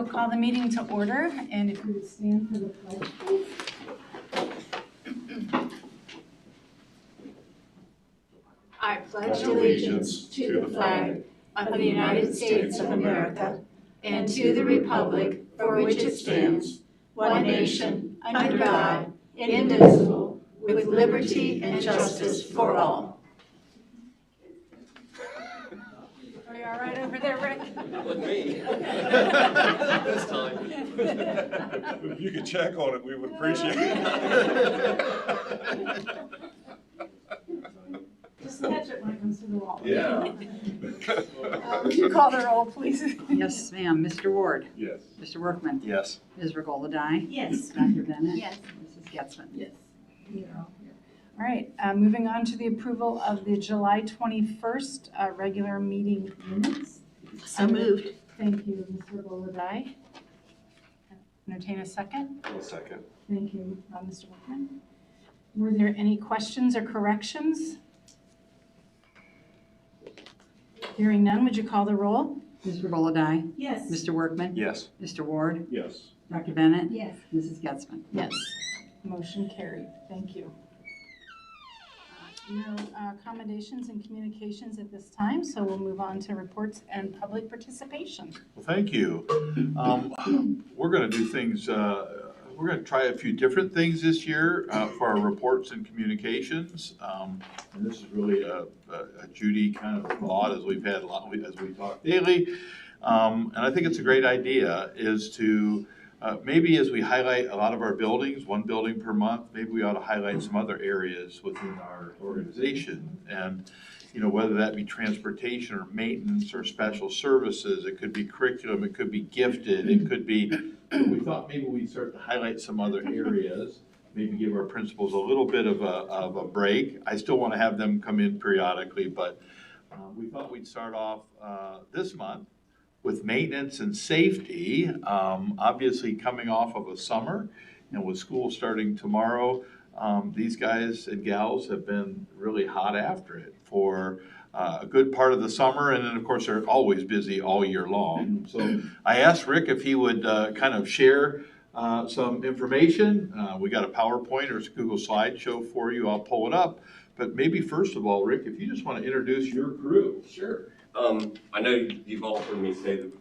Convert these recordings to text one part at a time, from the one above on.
will call the meeting to order, and if you would stand for the pledge, please. I pledge allegiance to the flag of the United States of America and to the republic for which it stands, one nation, under God, indivisible, with liberty and justice for all. Are you all right over there, Rick? With me. This time. If you could check on it, we would appreciate it. Just catch it when it comes to the wall. Yeah. Would you call the roll, please? Yes, ma'am. Mr. Ward. Yes. Mr. Workman. Yes. Ms. Regola-Dye. Yes. Dr. Bennett. Yes. Mrs. Getzmann. Yes. All right, moving on to the approval of the July 21st regular meeting minutes. So moved. Thank you, Ms. Regola-Dye. Entertain a second. I'll second. Thank you, Mr. Workman. Were there any questions or corrections? Hearing none, would you call the roll? Ms. Regola-Dye. Yes. Mr. Workman. Yes. Mr. Ward. Yes. Dr. Bennett. Yes. Mrs. Getzmann. Yes. Motion carried. Thank you. No accommodations and communications at this time, so we'll move on to reports and public participation. Well, thank you. We're going to do things, we're going to try a few different things this year for our reports and communications. And this is really a Judy kind of thought as we've had a lot, as we talk daily. And I think it's a great idea is to maybe as we highlight a lot of our buildings, one building per month, maybe we ought to highlight some other areas within our organization. And, you know, whether that be transportation or maintenance or special services, it could be curriculum, it could be gifted, it could be, we thought maybe we'd start to highlight some other areas, maybe give our principals a little bit of a break. I still want to have them come in periodically, but we thought we'd start off this month with maintenance and safety, obviously coming off of a summer, and with school starting tomorrow, these guys and gals have been really hot after it for a good part of the summer, and then of course they're always busy all year long. So I asked Rick if he would kind of share some information. We got a PowerPoint or a Google slideshow for you. I'll pull it up. But maybe first of all, Rick, if you just want to introduce your crew. Sure. I know you've all heard me say that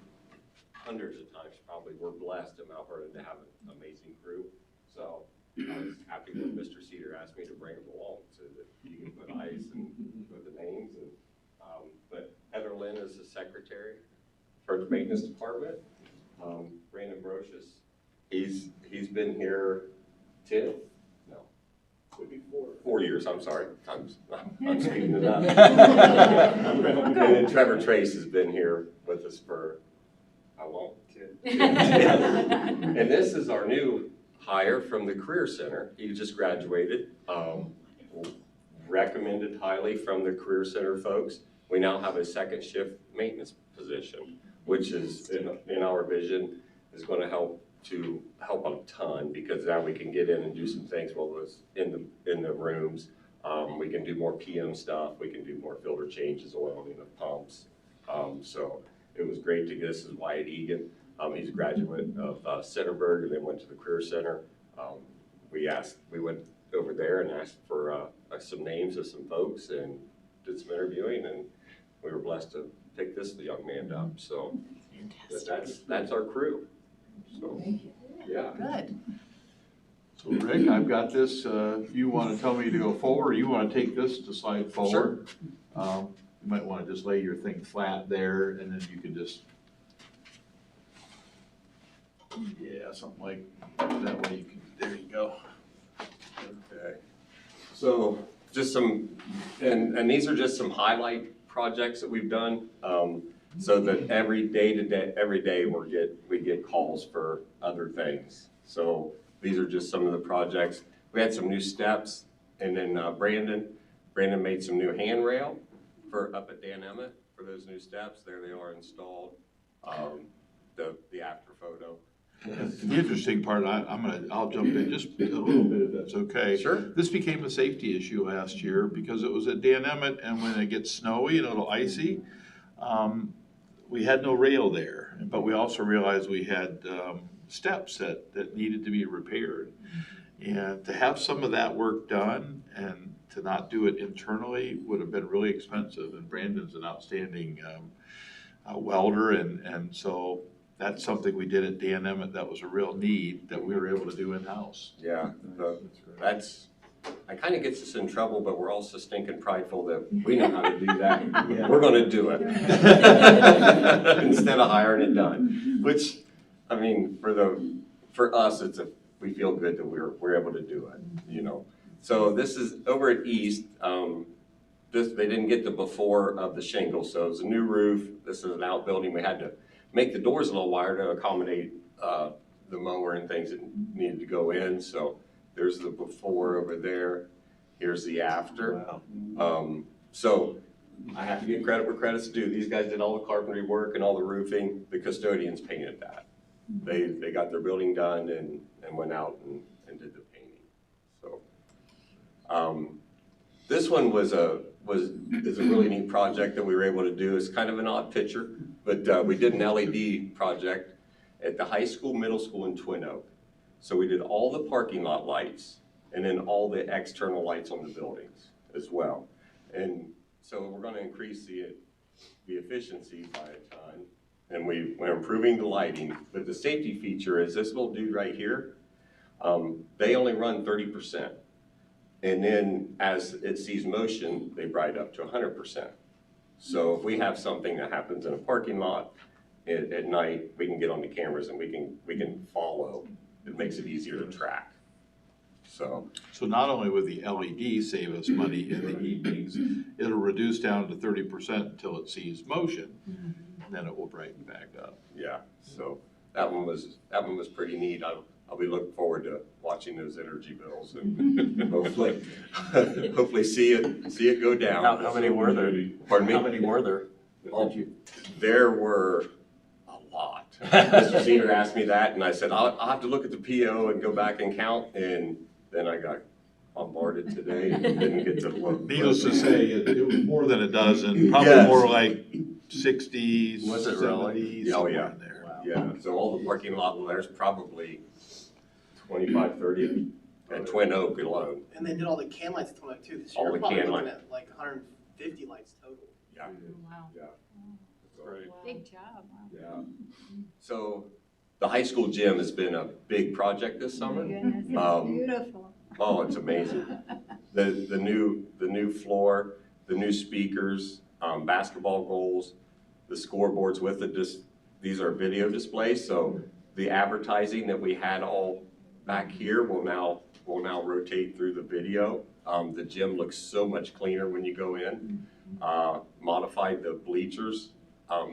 hundreds of times probably we're blessed in Mount Vernon to have an amazing crew. So I was happy when Mr. Cedar asked me to bring them along so that you can put eyes and put the names. And but Heather Lynn is the secretary for the maintenance department. Brandon Brocious, he's been here 4 years, I'm sorry. I'm speeding it up. And then Trevor Trace has been here with us for how long? 10. And this is our new hire from the Career Center. He just graduated. Recommended highly from the Career Center folks. We now have a second shift maintenance position, which is in our vision is going to help a ton, because now we can get in and do some things while it's in the rooms. We can do more PM stuff. We can do more filter changes, oiling of pumps. So it was great to get. This is Wyatt Egan. He's a graduate of Centerburg and then went to the Career Center. We went over there and asked for some names of some folks and did some interviewing, and we were blessed to pick this young man up. So that's our crew. So, yeah. Good. So Rick, I've got this, if you want to tell me to go forward, or you want to take this to slide forward. Sure. You might want to just lay your thing flat there, and then you can just, yeah, something like that way you can, there you go. Okay. So just some, and these are just some highlight projects that we've done. So that every day we get calls for other things. So these are just some of the projects. We had some new steps, and then Brandon made some new handrail for up at Dan Emmett for those new steps. There they are installed. The after photo. The interesting part, I'll jump in just a little bit if that's okay. Sure. This became a safety issue last year because it was at Dan Emmett, and when it gets snowy and a little icy, we had no rail there, but we also realized we had steps that needed to be repaired. And to have some of that work done and to not do it internally would have been really expensive. And Brandon's an outstanding welder, and so that's something we did at Dan Emmett that was a real need that we were able to do in-house. Yeah, that's, that kind of gets us in trouble, but we're also stinking prideful that we know how to do that. Yeah. We're gonna do it. Instead of hiring it done, which, I mean, for us, we feel good that we're able to do it, you know. So this is over at East, they didn't get the before of the shingle, so it's a new roof. This is an outbuilding. We had to make the doors a little wider to accommodate the mower and things that needed to go in. So there's the before over there. Here's the after. Wow. So I have to give credit where credit's due. These guys did all the carpentry work and all the roofing. The custodians painted that. They got their building done and went out and did the painting. So this one is a really neat project that we were able to do. It's kind of an odd picture, but we did an LED project at the high school, middle school, in Twin Oak. So we did all the parking lot lights and then all the external lights on the buildings as well. And so we're going to increase the efficiency by a ton. And we're improving the lighting, but the safety feature is this little dude right here. They only run 30%. And then as it sees motion, they bright up to 100%. So if we have something that happens in a parking lot at night, we can get on the cameras and we can follow. It makes it easier to track. So not only would the LED save us money in the evenings, it'll reduce down to 30% until it sees motion, and then it will brighten back up. yeah, so that one was pretty neat. I'll be looking forward to watching those energy bills and hopefully see it go down. How many were there? Pardon me? How many were there? Oh, there were a lot. Mr. Cedar asked me that, and I said, I'll have to look at the PO and go back and count, and then I got bombarded today and didn't get to look. Needless to say, it was more than a dozen, probably Yes. more like 60s, Was it really? 70s, Oh, somewhere yeah. in there. Wow. Yeah, so all the parking lot, there's probably 25, 30 at Twin Oak alone. And they did all the can lights at Twin Oak too this All year. the We're probably can looking light. at like 150 lights total. Yeah, Wow. yeah. Right. Big job. Wow. Yeah. So the high school gym has been a big project this summer. Beautiful. Oh, it's amazing. The new floor, the new speakers, basketball goals, the scoreboards with it. These are video displays. So the advertising that we had all back here will now rotate through the video. The gym looks so much cleaner when you go in. Modified the bleachers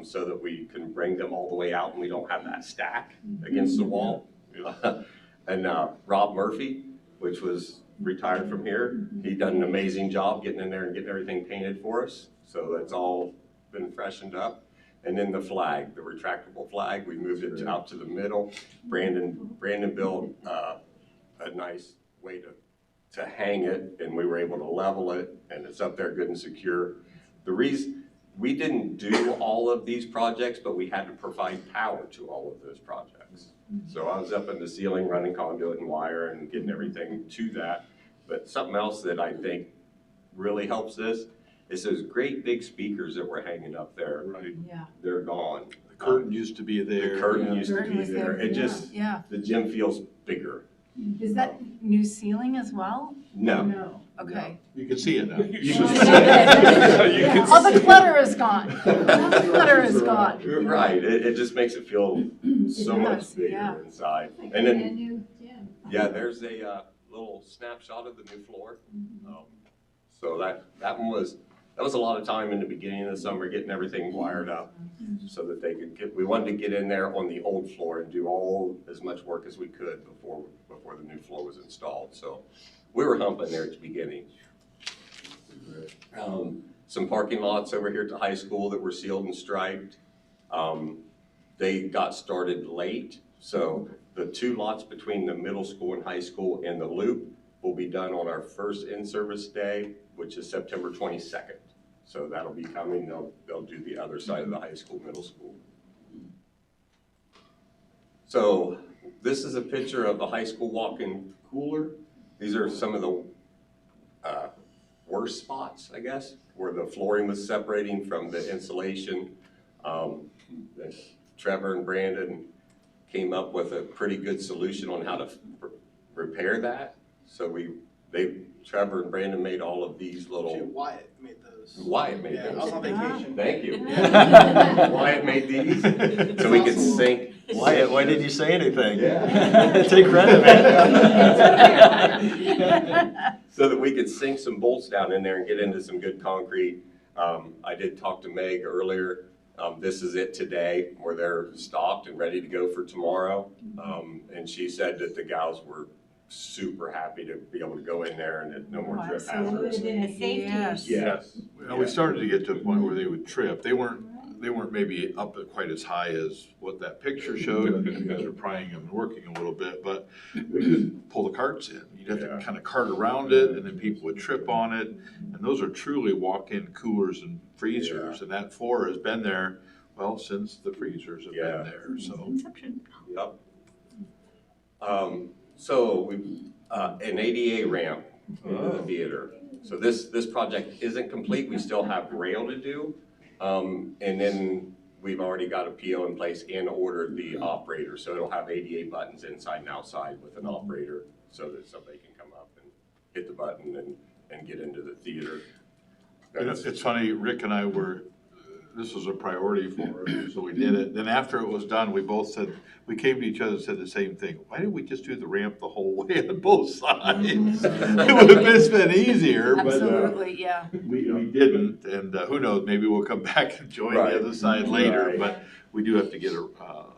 so that we can bring them all the way out and we don't have that stack against the wall. And Rob Murphy, which was retired from here, he done an amazing job getting in there and getting everything painted for us. So that's all been freshened up. And then the flag, the retractable flag, we moved it out to the middle. Brandon built a nice way to hang it, and we were able to level it, and it's up there good and secure. The reason we didn't do all of these projects, but we had to provide power to all of those projects. So I was up in the ceiling running conduit and wire and getting everything to that. But something else that I think really helps this is those great big speakers that were hanging up there. Right. Yeah. They're gone. The curtain used to be there. The curtain used to Curtain be was there. It just, Yeah. the gym feels bigger. Is that new ceiling as well? No. No. Okay. You can see it now. You can can All the clutter is gone. All the clutter is gone. Right, it just makes it feel so It much does, bigger yeah. inside. And then, yeah, there's a little snapshot of the new floor. So that was a lot of time in the beginning of the summer getting everything wired up so that they could we wanted to get in there on the old floor and do as much work as we could before the new floor was installed. So we were humping there at the beginning. Some parking lots over here at the high school that were sealed and striped. They got started late, so the 2 lots between the middle school and high school and the loop will be done on our first in-service day, which is September 22nd. So that'll be coming, they'll do the other side of the high school, middle school. So this is a picture of the high school walk-in cooler. These are some of the worst spots, I guess, where the flooring was separating from the insulation. Trevor and Brandon came up with a pretty good solution on how to repair that. So Trevor and Brandon made all of these Actually, little, Wyatt made those. Wyatt made Yeah, I was those. on vacation. Thank you. Wyatt made these, so we could sink. Why didn't you say anything? Yeah. Take credit, man. So that we could sink some bolts down in there and get into some good concrete. I did talk to Meg earlier. This is it today, where they're stocked and ready to go for tomorrow. And she said that the gals were super happy to be able to go in there and that no more trip hazards. Yes. Yes. Well, we started to get to a point where they would trip. They weren't maybe up at quite as high as what that picture showed. I think you guys are prying them and working a little bit, but we could pull the carts in. You'd have to kind of cart around it, and then people would trip on it. And those are truly walk-in coolers and freezers, and that floor has been there, well, since the freezers have been there, so. Yep. So we, an ADA ramp into the theater. So this project isn't complete. We still have rail to do. And then we've already got a PO in place and ordered the operator. So it'll have ADA buttons inside and outside with an operator so that somebody can come up and hit the button and get into the theater. It's funny, Rick and I this was a priority for us, so we did it. Then after it was done, we both said, we came to each other and said the same thing. Why didn't we just do the ramp the whole way on both sides? It would have been easier, but Absolutely, yeah. we didn't. And who knows, maybe we'll come back and join the other side later. Right. But we do have to get a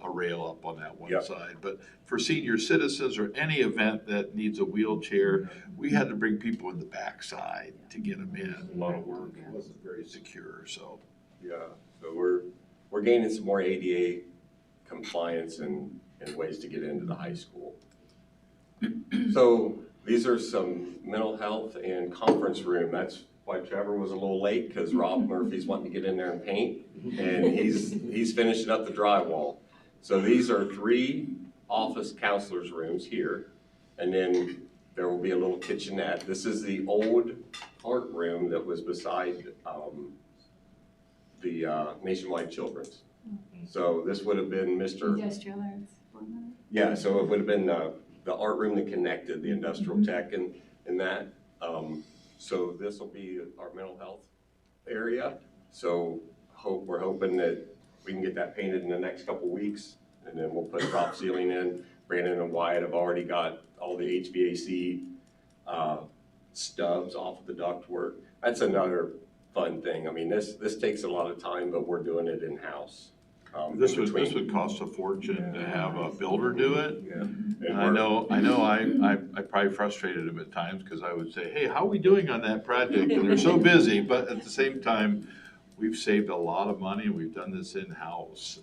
rail up on that one side. But for senior citizens or any event that needs a wheelchair, we had to bring people in the backside to get them in. A lot of work. It wasn't very secure, so. Yeah, so we're gaining some more ADA compliance and ways to get into the high school. So these are some mental health and conference room. That's why Trevor was a little late, because Rob Murphy's wanting to get in there and paint, and he's finishing up the drywall. So these are 3 office counselors' rooms here, and then there will be a little kitchenette. This is the old art room that was beside the Nationwide Children's. So this would have been Mr. Industrial arts. Yeah, so it would have been the art room that connected the industrial tech and that. So this will be our mental health area. So we're hoping that we can get that painted in the next couple weeks, and then we'll put drop ceiling in. Brandon and Wyatt have already got all the HVAC stubs off of the ductwork. That's another fun thing. I mean, this takes a lot of time, but we're doing it in-house. This would cost a fortune to have a builder do it. Yeah. And I know I probably frustrated them at times, because I would say, hey, how are we doing on that project? And they're so busy, but at the same time, we've saved a lot of money and we've done this in-house.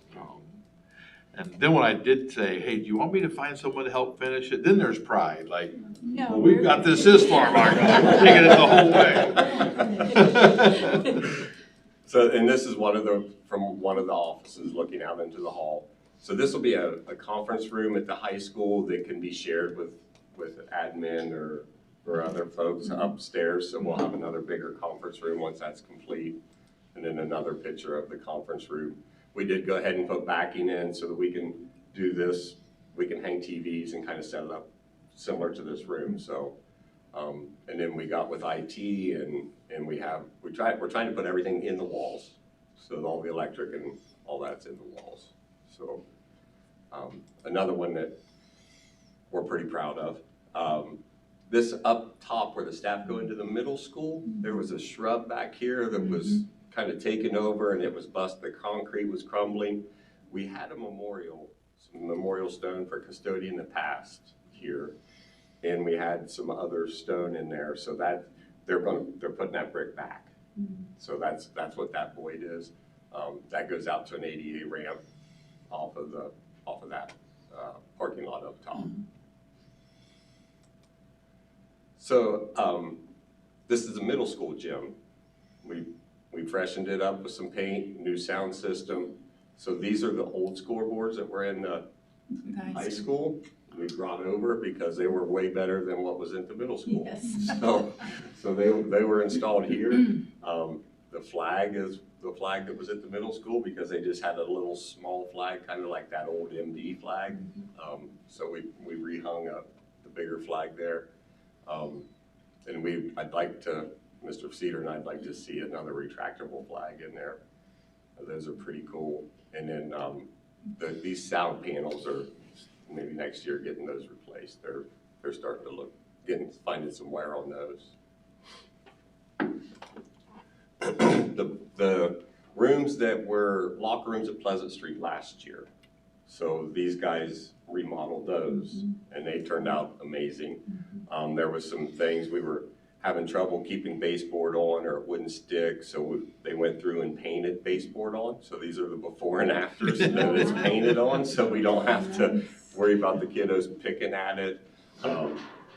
And then when I did say, hey, do you want me to find someone to help finish it? Then there's pride, like, No, well, we've got this far, Mark, we're taking it the whole way. So, and this is from one of the offices looking out into the hall. So this will be a conference room at the high school that can be shared with admin or other folks upstairs. So we'll have another bigger conference room once that's complete. And then another picture of the conference room. We did go ahead and put backing in so that we can do this. We can hang TVs and kind of set it up similar to this room. So, and then we got with IT and we're trying to put everything in the walls. So all the electric and all that's in the walls. So another one that we're pretty proud of. This up top where the staff go into the middle school, there was a shrub back here that was kind of taken over and it was busted. The concrete was crumbling. We had some memorial stone for custodian in the past here, and we had some other stone in there. So that they're putting that brick back. So that's what that void is. That goes out to an ADA ramp off of that parking lot up top. So this is a middle school gym. We've freshened it up with some paint, new sound system. So these are the old scoreboards that were in the high school. We brought over because they were way better than what was in the middle school. Yes. So they were installed here. The flag is the flag that was at the middle school because they just had a little small flag, kind of like that old MD flag. So we rehung up the bigger flag there. And I'd like to, Mr. Cedar and I'd like to see another retractable flag in there. Those are pretty cool. And then these sound panels are maybe next year getting those replaced. They're starting to finding some wear on those. The rooms that were locker rooms at Pleasant Street last year. So these guys remodeled those and they turned out amazing. There was some things we were having trouble keeping baseboard on or it wouldn't stick, so they went through and painted baseboard on. So these are the before and afters that it's painted on, so we don't have to worry about the kiddos picking at it.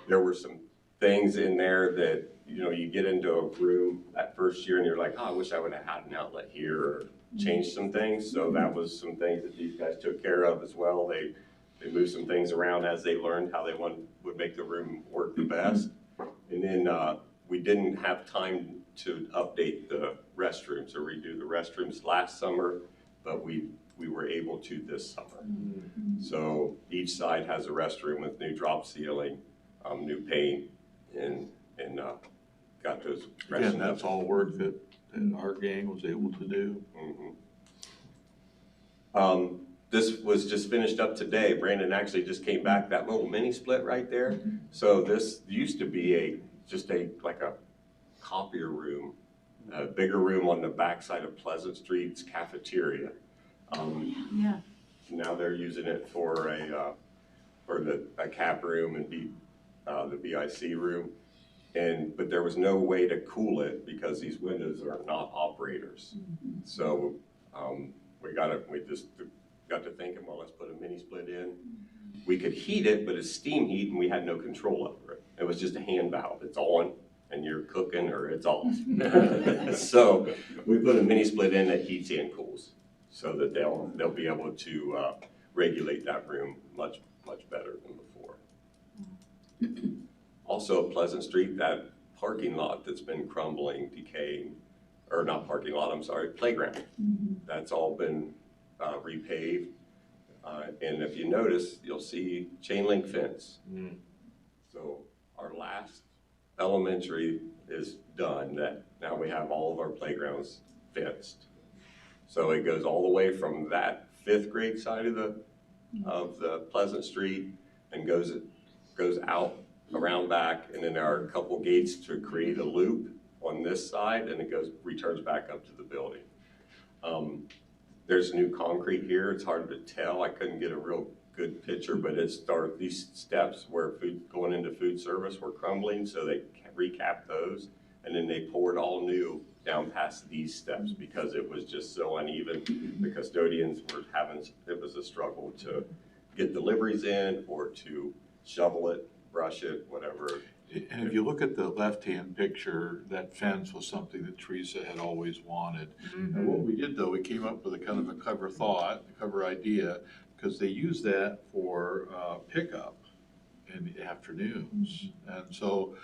There were some things in there that, you know, you get into a room that first year and you're like, oh, I wish I would have had an outlet here or changed some things. So that was some things that these guys took care of as well. They moved some things around as they learned how they would make the room work the best. And then we didn't have time to update the restrooms or redo the restrooms last summer, but we were able to this summer. So each side has a restroom with new drop ceiling, new paint, and got those Again, that's all work that our gang was able to do. This was just finished up today. Brandon actually just came back, that little mini split right there. So this used to be like a copier room, a bigger room on the backside of Pleasant Street's cafeteria. Now they're using it for a cap room and the BIC room. But there was no way to cool it because these windows are not operators. So we just got to thinking, well, let's put a mini split in. We could heat it, but it's steam heat and we had no control over it. It was just a hand valve. It's on and you're cooking or it's off. So we put a mini split in that heats and cools so that they'll be able to regulate that room much better than before. Also, Pleasant Street, that parking lot that's been crumbling, decaying, or not parking lot, I'm sorry, playground. That's all been repaved. And if you notice, you'll see chain link fence. So our last elementary is done. Now we have all of our playgrounds fenced. So it goes all the way from that 5th grade side of the Pleasant Street and goes out around back, and then there are a couple gates to create a loop on this side, and it returns back up to the building. There's new concrete here. It's hard to tell. I couldn't get a real good picture, but these steps where going into food service were crumbling, so they recapped those, and then they poured all new down past these steps because it was just so uneven. The custodians it was a struggle to get deliveries in or to shovel it, brush it, whatever. And if you look at the left-hand picture, that fence was something that Teresa had always wanted. And what we did, though, we came up with a kind of a clever thought, a clever idea, because they use that for pickup in the afternoons. And so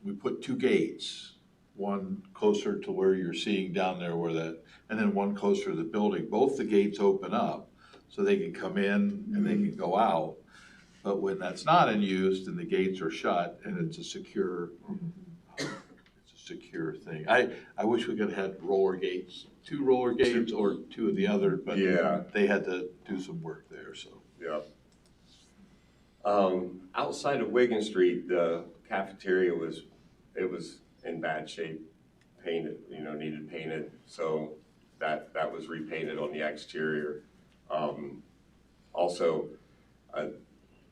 we put 2 gates, one closer to where you're seeing down there and then one closer to the building. Both the gates open up so they can come in and they can go out. But when that's not in use, then the gates are shut and it's a secure thing. I wish we could have had roller gates, 2 roller gates or 2 of the other, but they had to do some work there, so. Yeah. Outside of Wigan Street, the cafeteria was in bad shape, painted, needed painted. So that was repainted on the exterior. Also,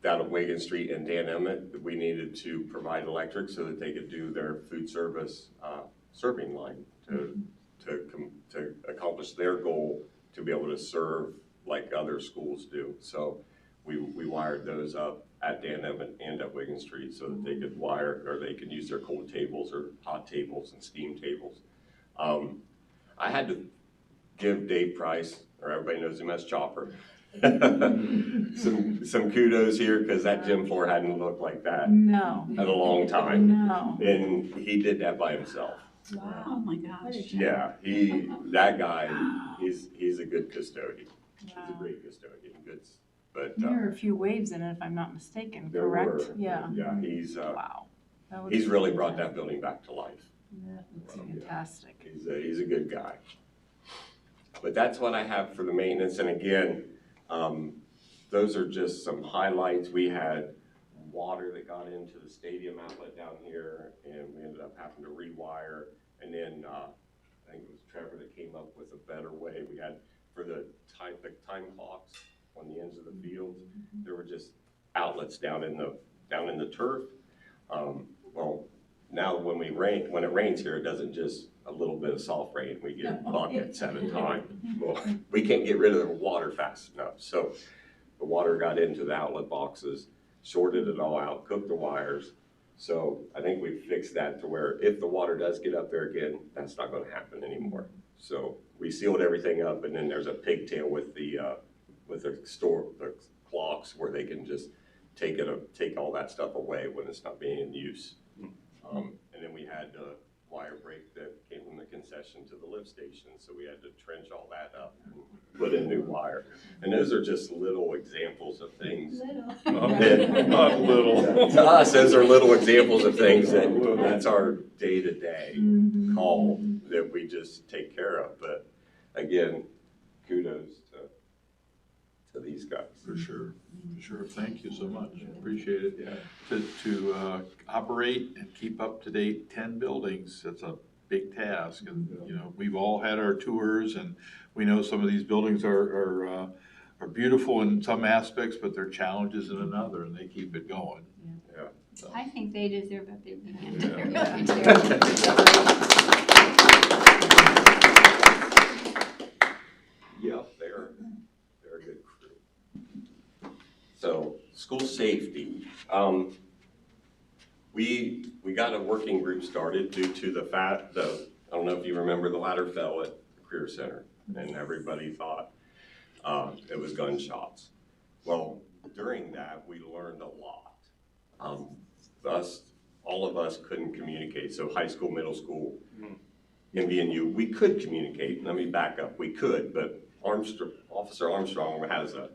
down at Wigan Street and Dan Emmett, we needed to provide electric so that they could do their food service serving line to accomplish their goal to be able to serve like other schools do. So we wired those up at Dan Emmett and at Wigan Street so that they could they could use their cold tables or hot tables and steam tables. I had to give Dave Price, or everybody knows him as Chopper, some kudos here, because that gym floor hadn't looked like that No, in a long time. no. And he did that by himself. Oh, my gosh. Yeah, that guy, he's a good custodian. He's a great custodian, good, but, There were a few waves in it, if I'm not mistaken, there correct? were, Yeah. yeah, he's Wow. really brought that building back to life. That's fantastic. He's a good guy. But that's what I have for the maintenance, and again, those are just some highlights. We had water that got into the stadium outlet down here, and we ended up having to rewire. And then I think it was Trevor that came up with a better way. We had, for the time clocks on the ends of the fields, there were just outlets down in the turf. Well, now when it rains here, it doesn't just a little bit of soft rain, we get buckets at a time. Well, we can't get rid of the water fast enough, so the water got into the outlet boxes, shorted it all out, cooked the wires. So I think we fixed that to where if the water does get up there again, that's not gonna happen anymore. So we sealed everything up, and then there's a pigtail with the clocks where they can just take all that stuff away when it's not being in use. And then we had a wire break that came from the concession to the lift station, so we had to trench all that up and put in new wire. And those are just little examples of things. Not little. To us, those are little examples of things that's our day-to-day call that we just take care of. But again, kudos to these guys. For sure. Thank you so much. Appreciate it. Yeah. To operate and keep up to date 10 buildings, that's a big task. And, you know, we've all had our tours, and we know some of these buildings are beautiful in some aspects, but they're challenges in another, and they keep it going. Yeah. So, I think they deserve a big hand. Yep, they're a good crew. So, school safety. We got a working group started due to the fact that, I don't know if you remember, the ladder fell at the Career Center, and everybody thought it was gunshots. Well, during that, we learned a lot. All of us couldn't communicate, so high school, middle school, MVNU, we could communicate. Let me back up, we could, but Officer Armstrong has a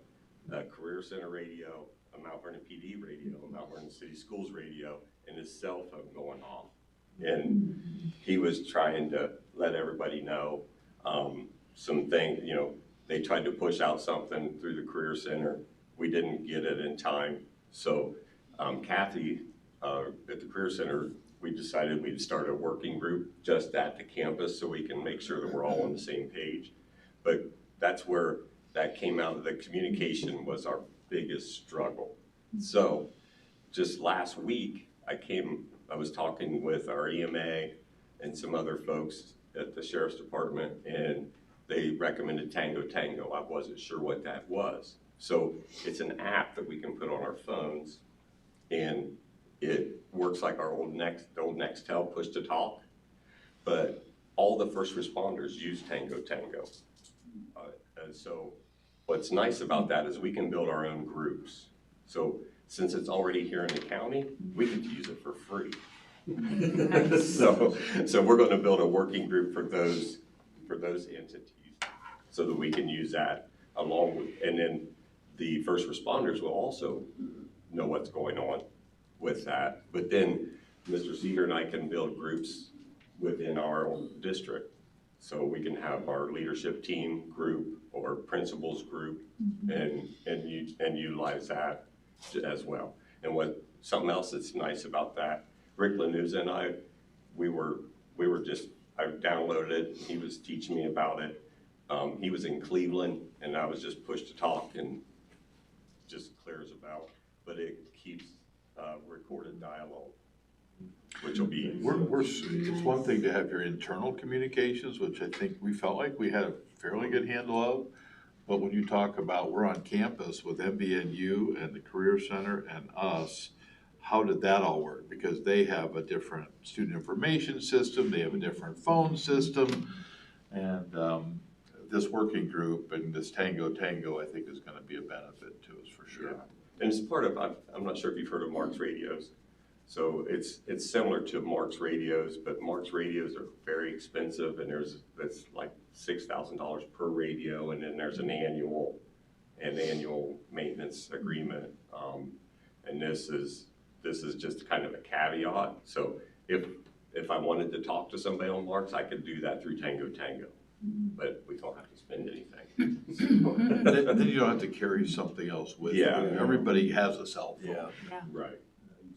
Career Center radio, a Mount Vernon PD radio, a Mount Vernon City Schools radio, and his cell phone going off. And he was trying to let everybody know some things, you know, they tried to push out something through the Career Center. We didn't get it in time. So Kathy at the Career Center, we decided we'd start a working group just at the campus so we can make sure that we're all on the same page. But that's where that came out of the communication was our biggest struggle. So just last week, I was talking with our EMA and some other folks at the Sheriff's Department, and they recommended Tango Tango. I wasn't sure what that was. So it's an app that we can put on our phones, and it works like our old Nextel push to talk, but all the first responders use Tango Tango. And so what's nice about that is we can build our own groups. So since it's already here in the county, we get to use it for free. So we're going to build a working group for those entities so that we can use that along with, and then the first responders will also know what's going on with that. But then Mr. Seeger and I can build groups within our own district. So we can have our leadership team group or principals group and utilize that as well. And something else that's nice about that, Rick Lanuza and I downloaded it. He was teaching me about it. He was in Cleveland, and I was just push to talk and just clears about, but it keeps recorded dialogue, which will be. It's one thing to have your internal communications, which I think we felt like we had a fairly good handle of. But when you talk about we're on campus with MVNU and the Career Center and us, how did that all work? Because they have a different student information system, they have a different phone system, and this working group and this Tango, I think is gonna be a benefit to us for sure. Yeah. And it's part of, I'm not sure if you've heard of Mark's radios. So it's similar to Mark's radios, but Mark's radios are very expensive, and that's like $6,000 per radio, and then there's an annual maintenance agreement. And this is just kind of a caveat. So if I wanted to talk to somebody on Mark's, I could do that through Tango, but we don't have to spend anything. Then you don't have to carry something else with you. Yeah. Everybody has a cell phone. Yeah. Right.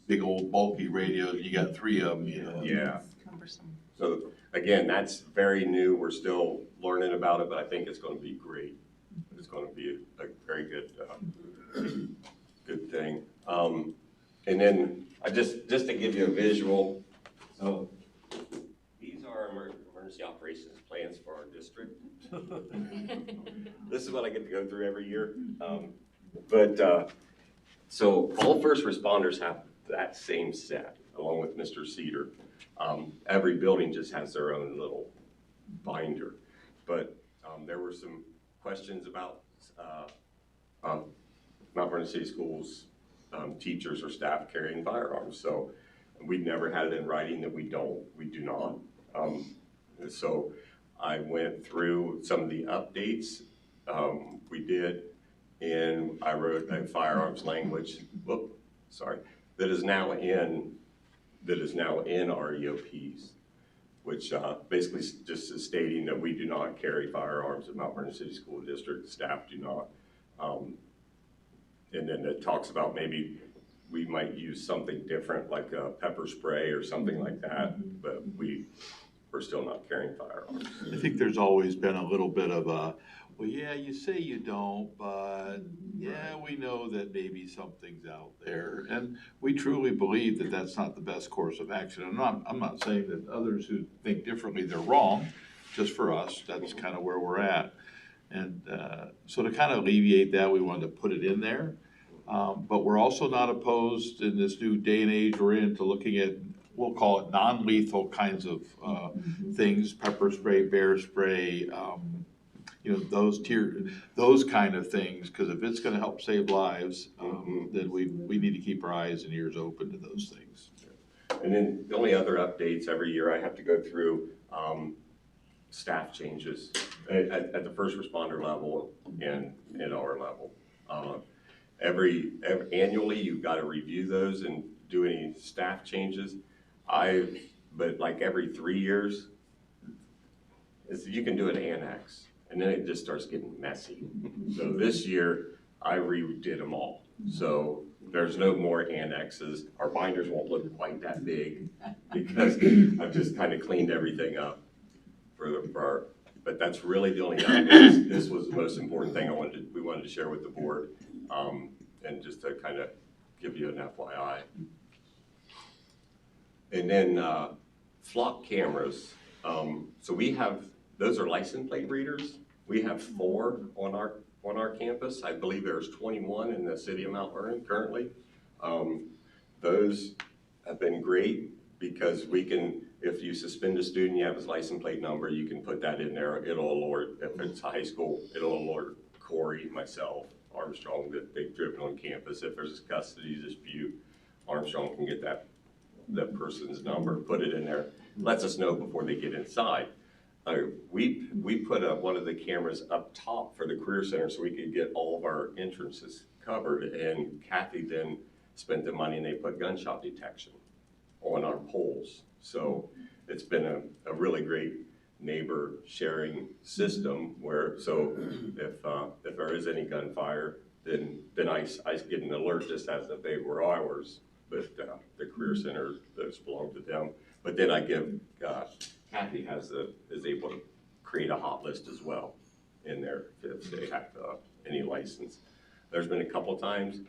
Big old bulky radios, you got 3 of them, you know. Yeah. Cumbersome. So again, that's very new. We're still learning about it, but I think it's going to be great. It's going to be a very good thing. And then just to give you a visual, so these are emergency operations plans for our district. This is what I get to go through every year. So all first responders have that same set, along with Mr. Cedar. Every building just has their own little binder. But there were some questions about Mount Vernon City Schools teachers or staff carrying firearms. So we've never had it in writing that we do not. So I went through some of the updates we did, and I wrote a firearms language, that is now in our EOPs, which basically just is stating that we do not carry firearms at Mount Vernon City School District, staff do not. And then it talks about maybe we might use something different, like a pepper spray or something like that, but we're still not carrying firearms. I think there's always been a little bit of a, well, yeah, you say you don't, but yeah, we know that maybe something's out there. And we truly believe that that's not the best course of action. I'm not saying that others who think differently, they're wrong. Just for us, that's kind of where we're at. And so to kind of alleviate that, we wanted to put it in there. But we're also not opposed in this new day and age we're in to looking at, we'll call it non-lethal kinds of things, pepper spray, bear spray, those kind of things, because if it's going to help save lives, then we need to keep our eyes and ears open to those things. And then the only other updates every year I have to go through staff changes at the first responder level and at our level. Annually, you've got to review those and do any staff changes. But like every 3 years, you can do an annex, and then it just starts getting messy. So this year, I redid them all. So there's no more annexes. Our binders won't look quite that big because I've just kind of cleaned everything up but that's really the only updates. This was the most important thing we wanted to share with the board, and just to kind of give you an FYI. And then flock cameras. So we have, those are license plate readers. We have 4 on our campus. I believe there's 21 in the city of Mount Vernon currently. Those have been great because we can, if you suspend a student, you have his license plate number, you can put that in there. It'll alert, if it's high school, it'll alert Corey, myself, Armstrong, that they've driven on campus. If there's a custody dispute, Armstrong can get that person's number, put it in there, lets us know before they get inside. We put one of the cameras up top for the Career Center so we could get all of our entrances covered, and Kathy then spent the money and they put gunshot detection on our poles. So it's been a really great neighbor sharing system where, so if there is any gunfire, then I get an alert just as if they were ours, but the Career Center, those belong to them. But then I give, Kathy is able to create a hot list as well in there if they have any license. There's been a couple times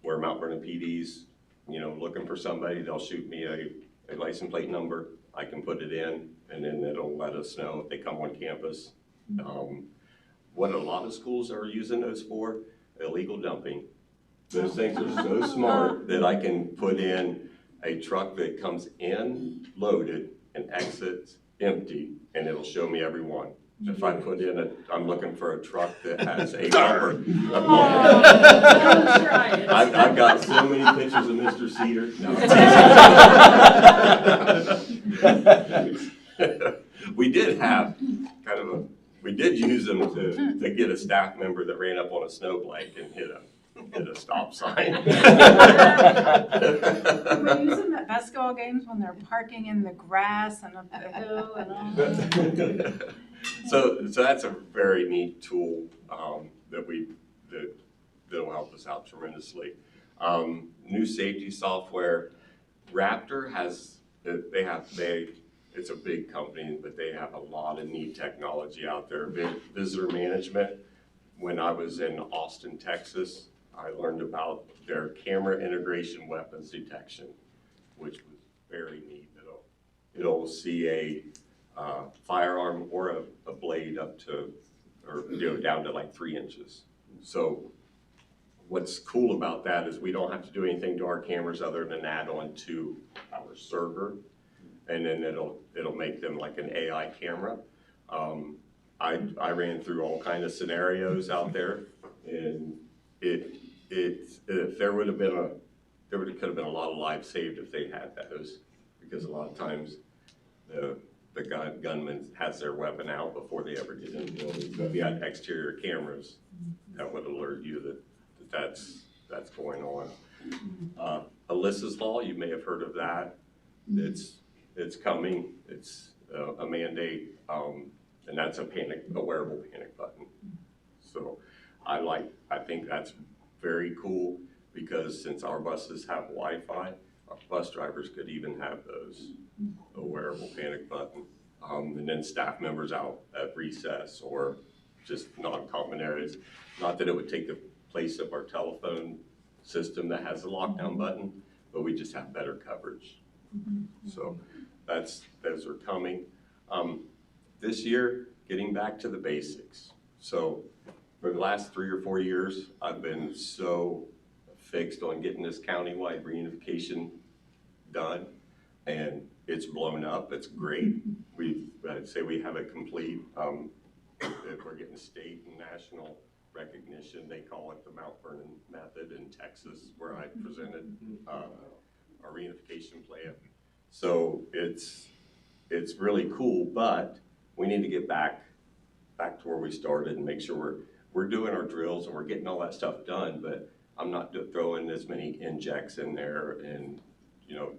where Mount Vernon PD's, looking for somebody, they'll shoot me a license plate number. I can put it in, and then it'll let us know if they come on campus. What a lot of schools are using those for, illegal dumping. Those things are so smart that I can put in a truck that comes in loaded and exits empty, and it'll show me every one. If I put in I'm looking for a truck that has a bumper. I've got so many pictures of Mr. Cedar. No. We did have we did use them to get a staff member that ran up on a snow blank and hit a stop sign. We use them at basketball games when they're parking in the grass and up the hill and all that. So that's a very neat tool that'll help us out tremendously. New safety software. Raptor it's a big company, but they have a lot of neat technology out there. Visitor management. When I was in Austin, Texas, I learned about their camera integration weapons detection, which was very neat. It'll see a firearm or a blade up to, or down to like 3 inches. So what's cool about that is we don't have to do anything to our cameras other than add on to our server, and then it'll make them like an AI camera. I ran through all kind of scenarios out there, and if there could have been a lot of lives saved if they had those, because a lot of times the gunman has their weapon out before they ever get in the building. So if you had exterior cameras, that would alert you that's going on. Alysa's Law, you may have heard of that. It's coming. It's a mandate, and that's a wearable panic button. So I think that's very cool, because since our buses have Wi-Fi, our bus drivers could even have those, a wearable panic button. And then staff members out at recess or just non-common areas. Not that it would take the place of our telephone system that has a lockdown button, but we just have better coverage. So those are coming. This year, getting back to the basics. So for the last 3 or 4 years, I've been so fixed on getting this countywide reunification done, and it's blown up. It's great. I'd say we have it complete. We're getting state and national recognition. They call it the Mount Vernon method in Texas, where I presented our reunification plan. So it's really cool, but we need to get back to where we started and make sure we're doing our drills and we're getting all that stuff done, but I'm not throwing as many injects in there and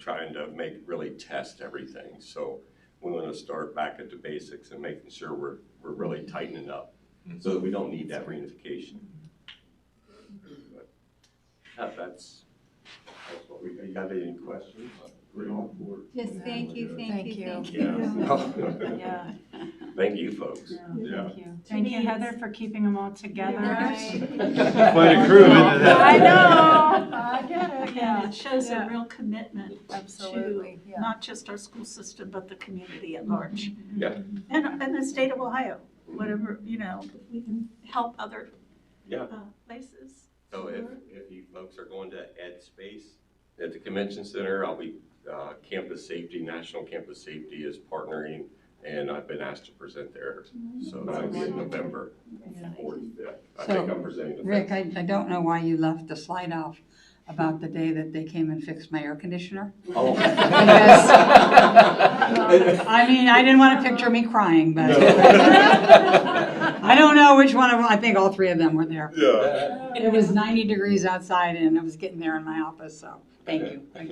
trying to really test everything. So we want to start back at the basics and making sure we're really tightening up so that we don't need that reunification. But that's what we got. You have any questions? Just thank you. Yeah. Thank you, folks. Yeah. Thank you, Heather, for keeping them all together. Quite a crew, isn't it? I know. I get it. Yeah, it shows Yeah. a real commitment Absolutely. to not just our school system, but the community at large. Yeah. And the state of Ohio, whatever, if we can help other Yeah. places. So if you folks are going to Ed Space at the Convention Center, I'll be Campus Safety, National Campus Safety is partnering, and I've been asked to present there. So that'll be in November 4th. I think I'm presenting the Rick, I don't know why you left the slide off about the day that they came and fixed my air conditioner. Oh. Because, I mean, I didn't want to picture me crying, but I don't know which one of them. I think all 3 of them were there. Yeah. It was 90 degrees outside and it was getting there in my office, so thank you. And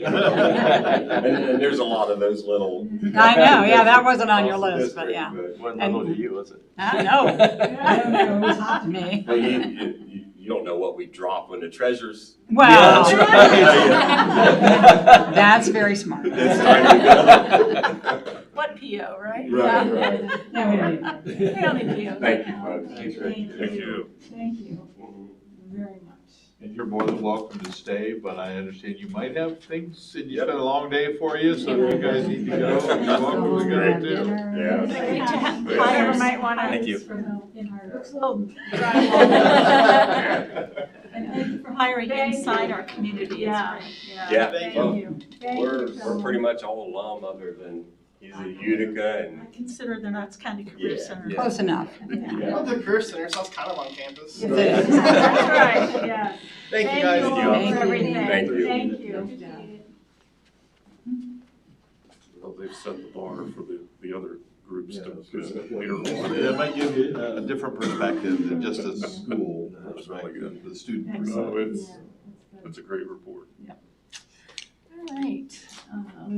there's a lot of those little. I know, yeah, that wasn't on your list, but yeah. Wasn't little to you, was it? I know. I don't know, it was hot to me. Well, you don't know what we drop when the treasures. Well, Yeah. that's very smart. It's time to go. What PO, right? Right. No, we don't need that. We don't need PO. Thank you, folks. Thank you. Thank you very much. And you're more than welcome to stay, but I understand you might have things, and you spent a long day for you, so if you guys need to go, you're welcome to go too. Yeah. Heather might want to. Thank you. In our Little and thank you for inspiring Thank inside you. our community. It's Yeah, great. Yeah, Thank well, you. Thank we're you so pretty much. much all alum other than he's a Utica I and consider the Knox County Career Yeah. Center. Close enough. I love the Career Center, so I was kind of on campus. Yes, it is. That's right, yeah. Thank you guys. all Thank for you. everything. Thank you. Thank you. Well, they've set the bar for the other groups to Yeah. later on. It might give you a different perspective than just a school That's really perspective, the student No, perspective. it's a great report. All right.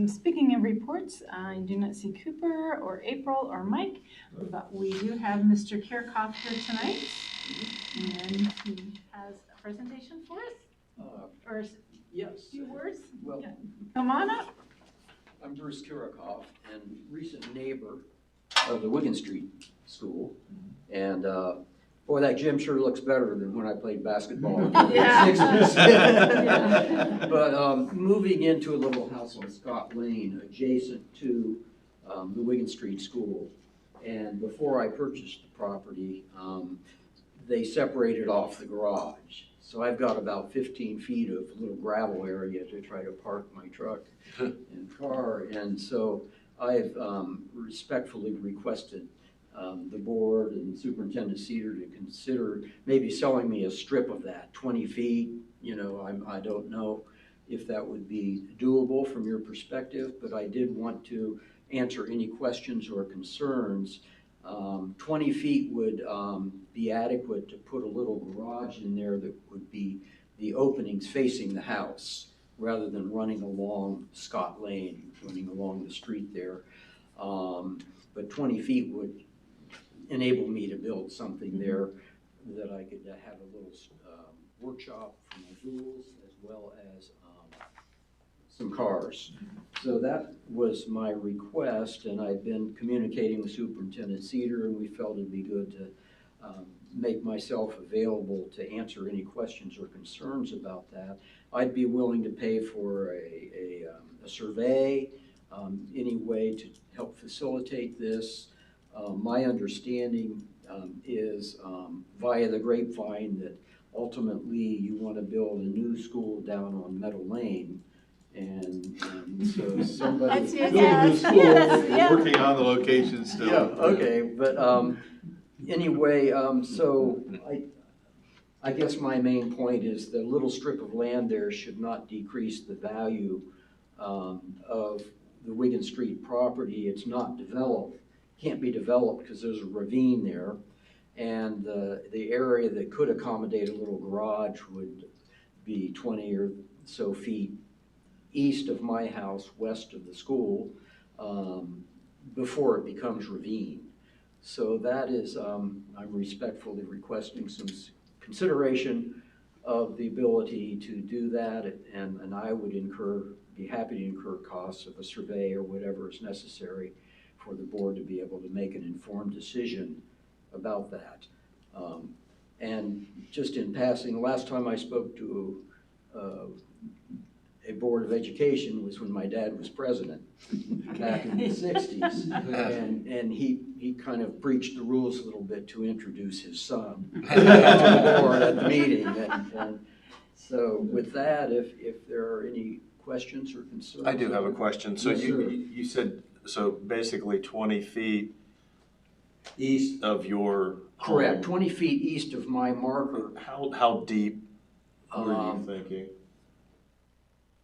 Speaking of reports, I do not see Cooper or April or Mike, but we do have Mr. Kirchhoff here tonight. And he has a presentation for us, or a Yes. few words. Well, Come on up. I'm Bruce Kirikoff and recent neighbor of the Wigan Street School. And boy, that gym sure looks better than when I played basketball in the Yeah. 60s. But moving into a little house on Scott Lane adjacent to the Wigan Street School. And before I purchased the property, they separated off the garage. So I've got about 15 feet of little gravel area to try to park my truck and car. And so I've respectfully requested the board and Superintendent Cedar to consider maybe selling me a strip of that, 20 feet. You know, I don't know if that would be doable from your perspective, but I did want to answer any questions or concerns. 20 feet would be adequate to put a little garage in there that would be the openings facing the house rather than running along Scott Lane, running along the street there. But 20 feet would enable me to build something there that I could have a little workshop for my tools as well as some cars. So that was my request, and I've been communicating with Superintendent Cedar, and we felt it'd be good to make myself available to answer any questions or concerns about that. I'd be willing to pay for a survey, any way to help facilitate this. My understanding is via the grapevine that ultimately you want to build a new school down on Meadow Lane. And so somebody. That's it. Building the school, Yes, we're yeah. working on the location still. Yeah, okay, but anyway, so I guess my main point is the little strip of land there should not decrease the value of the Wigan Street property. It's not developed, can't be developed because there's a ravine there. And the area that could accommodate a little garage would be 20 or so feet east of my house, west of the school, before it becomes ravine. So that is, I'm respectfully requesting some consideration of the ability to do that, and I would be happy to incur costs of a survey or whatever is necessary for the board to be able to make an informed decision about that. And just in passing, the last time I spoke to a board of education was when my dad was president back in the 60s. And he kind of breached the rules a little bit to introduce his son to the board at the meeting. And so with that, if there are any questions or concerns. I do have a question. So Yes, sir. you said, so basically 20 feet east of your Correct, home. 20 feet east of my marker. How deep were you thinking?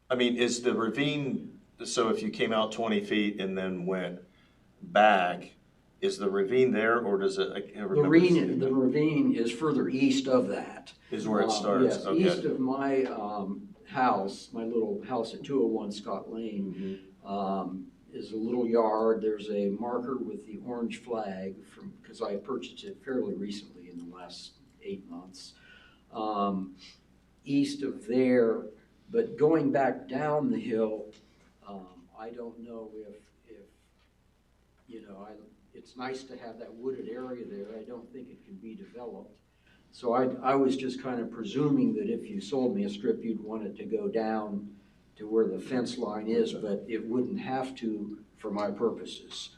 I mean, is the ravine, so if you came out 20 feet and then went back, is the ravine there, or does it? I can't remember seeing The that. ravine is further east of that. Is where it starts? Yes, Okay. east of my house, my little house at 201 Scott Lane, is a little yard. There's a marker with the orange flag because I purchased it fairly recently in the last 8 months. East of there, but going back down the hill, I don't know if you know, it's nice to have that wooded area there. I don't think it can be developed. So I was just kind of presuming that if you sold me a strip, you'd want it to go down to where the fence line is, but it wouldn't have to for my purposes.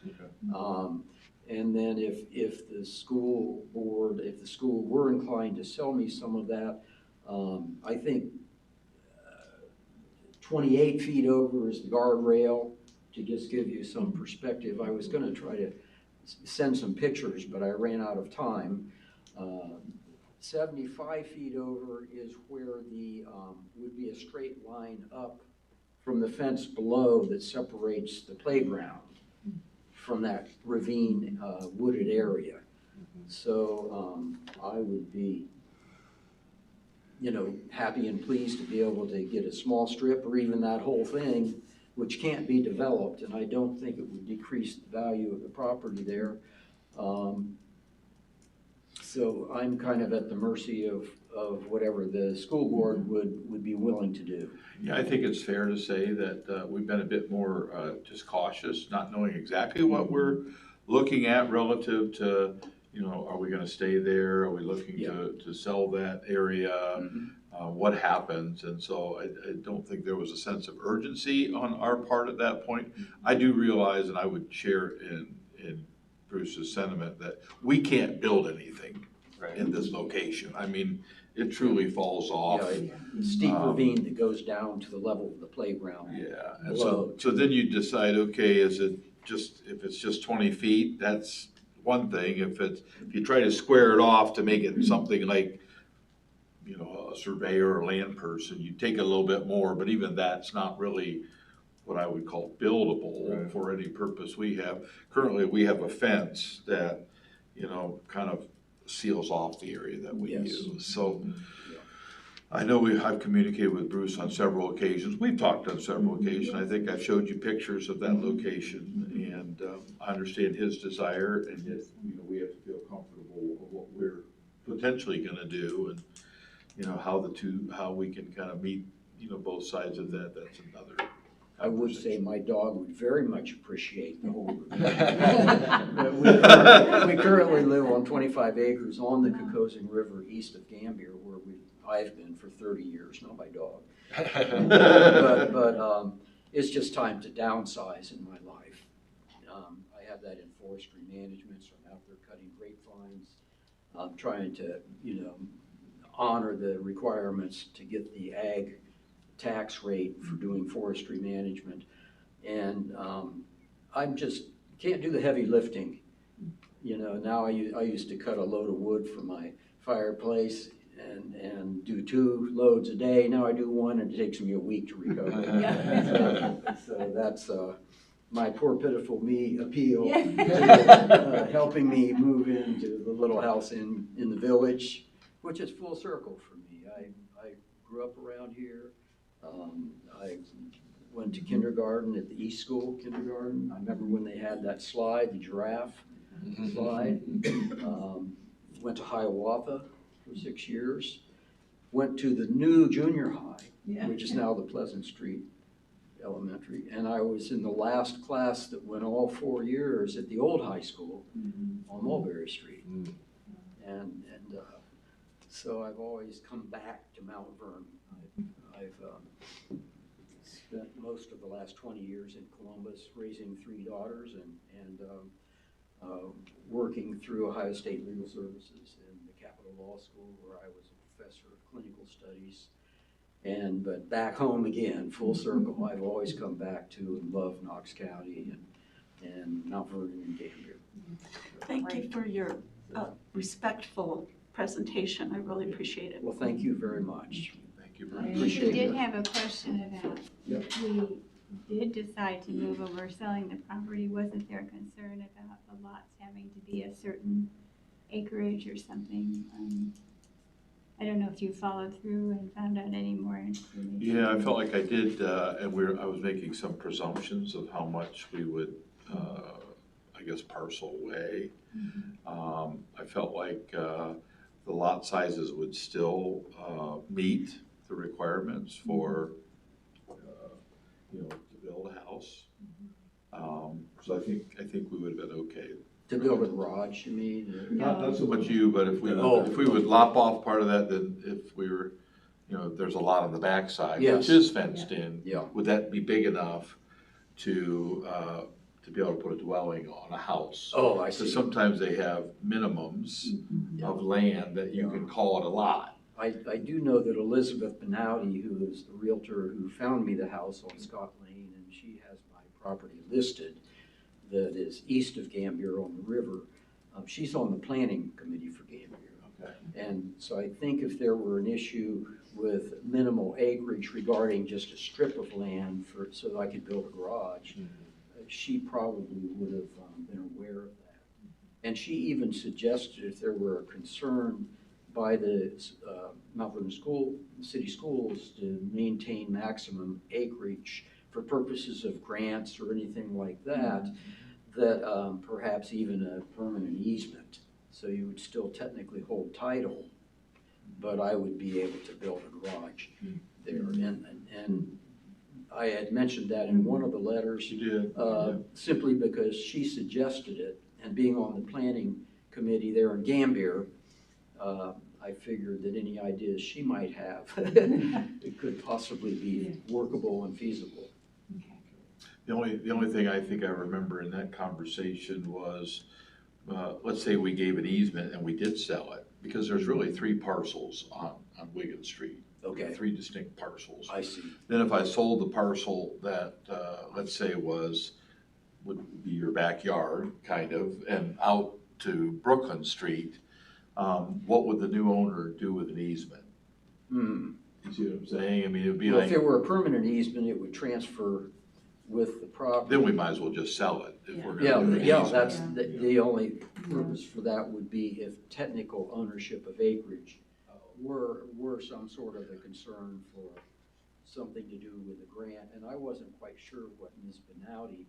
And then if the school board, if the school were inclined to sell me some of that, I think 28 feet over is the guardrail, to just give you some perspective. I was gonna try to send some pictures, but I ran out of time. 75 feet over is where the, would be a straight line up from the fence below that separates the playground from that ravine wooded area. So I would be, you know, happy and pleased to be able to get a small strip or even that whole thing, which can't be developed, and I don't think it would decrease the value of the property there. So I'm kind of at the mercy of whatever the school board would be willing to do. Yeah, I think it's fair to say that we've been a bit more just cautious, not knowing exactly what we're looking at relative to, you know, are we gonna stay there? Are we looking to sell that area? What happens? And so I don't think there was a sense of urgency on our part at that point. I do realize, and I would share in Bruce's sentiment, that we can't build anything in this location. I mean, it truly falls off. Yeah, steep ravine that goes down to the level of the playground. Yeah, and so then you decide, okay, is it just, if it's just 20 feet, that's one thing. If you try to square it off to make it something like, you know, a surveyor or land person, you take a little bit more, but even that's not really what I would call buildable for any purpose we have. Currently, we have a fence that, you know, kind of seals off the area that we use. So I know I've communicated with Bruce on several occasions. We've talked on several occasions. I think I've showed you pictures of that location, and I understand his desire, and yet, you know, we have to feel comfortable with what we're potentially gonna do, and, you know, how we can kind of meet, you know, both sides of that. That's another. I would say my dog would very much appreciate the whole. We currently live on 25 acres on the Cocosing River east of Gambier, where I've been for 30 years, not my dog. But it's just time to downsize in my life. I have that in forestry management, so I'm out there cutting grapevines. I'm trying to, you know, honor the requirements to get the ag tax rate for doing forestry management. And I'm just, can't do the heavy lifting. You know, now I used to cut a load of wood for my fireplace and do 2 loads a day. Now I do 1, and it takes me a week to recover. So that's my poor pitiful me appeal to helping me move into the little house in the village, which is full circle for me. I grew up around here. I went to kindergarten at the East School kindergarten. I remember when they had that slide, the giraffe slide. Went to Hiawatha for 6 years. Went to the new junior high, which is now the Pleasant Street Elementary. And I was in the last class that went all 4 years at the old high school on Mulberry Street. And so I've always come back to Mount Vernon. I've spent most of the last 20 years in Columbus raising 3 daughters and working through Ohio State Legal Services and the Capitol Law School, where I was a professor of clinical studies. But back home again, full circle, I've always come back to and love Knox County and Mount Vernon and Gambier. Thank you for your respectful presentation. I really appreciate it. Well, thank you very much. Thank you very much. We Appreciate did it. have a question about, if we did decide to move over selling the property, wasn't there concern about the lots having to be a certain acreage or something? I don't know if you followed through and found out any more information. Yeah, I felt like I did, and I was making some presumptions of how much we would, I guess, parcel away. I felt like the lot sizes would still meet the requirements for, you know, to build a house. So I think we would have been okay. To build a garage, you mean? Not so much you, but if we would lop off part of that, then if we were, you know, there's a lot on the backside, which is fenced in. Yeah. Would that be big enough to be able to put a dwelling on a house? Oh, I So see. sometimes they have minimums of land that you can call it a lot. I do know that Elizabeth Benowdy, who is the realtor who found me the house on Scott Lane, and she has my property listed that is east of Gambier on the river. She's on the planning committee for Gambier. Okay. And so I think if there were an issue with minimal acreage regarding just a strip of land so that I could build a garage, she probably would have been aware of that. And she even suggested if there were a concern by the Mount Vernon city schools to maintain maximum acreage for purposes of grants or anything like that, that perhaps even a permanent easement. So you would still technically hold title, but I would be able to build a garage there. And I had mentioned that in one of the letters. You did. Simply because she suggested it, and being on the planning committee there in Gambier, I figured that any ideas she might have, it could possibly be workable and feasible. The only thing I think I remember in that conversation was, let's say we gave an easement and we did sell it, because there's really 3 parcels on Wigan Street. Okay. 3 distinct parcels. I see. Then if I sold the parcel that, let's say would be your backyard, kind of, and out to Brooklyn Street, what would the new owner do with an easement? You see what I'm saying? I mean, it would be Well, like, if it were a permanent easement, it would transfer with the property. then we might as well just sell it if we're gonna do an Yeah, easement. that's the only purpose for that would be if technical ownership of acreage were some sort of a concern for something to do with a grant. And I wasn't quite sure what Ms. Benowdy,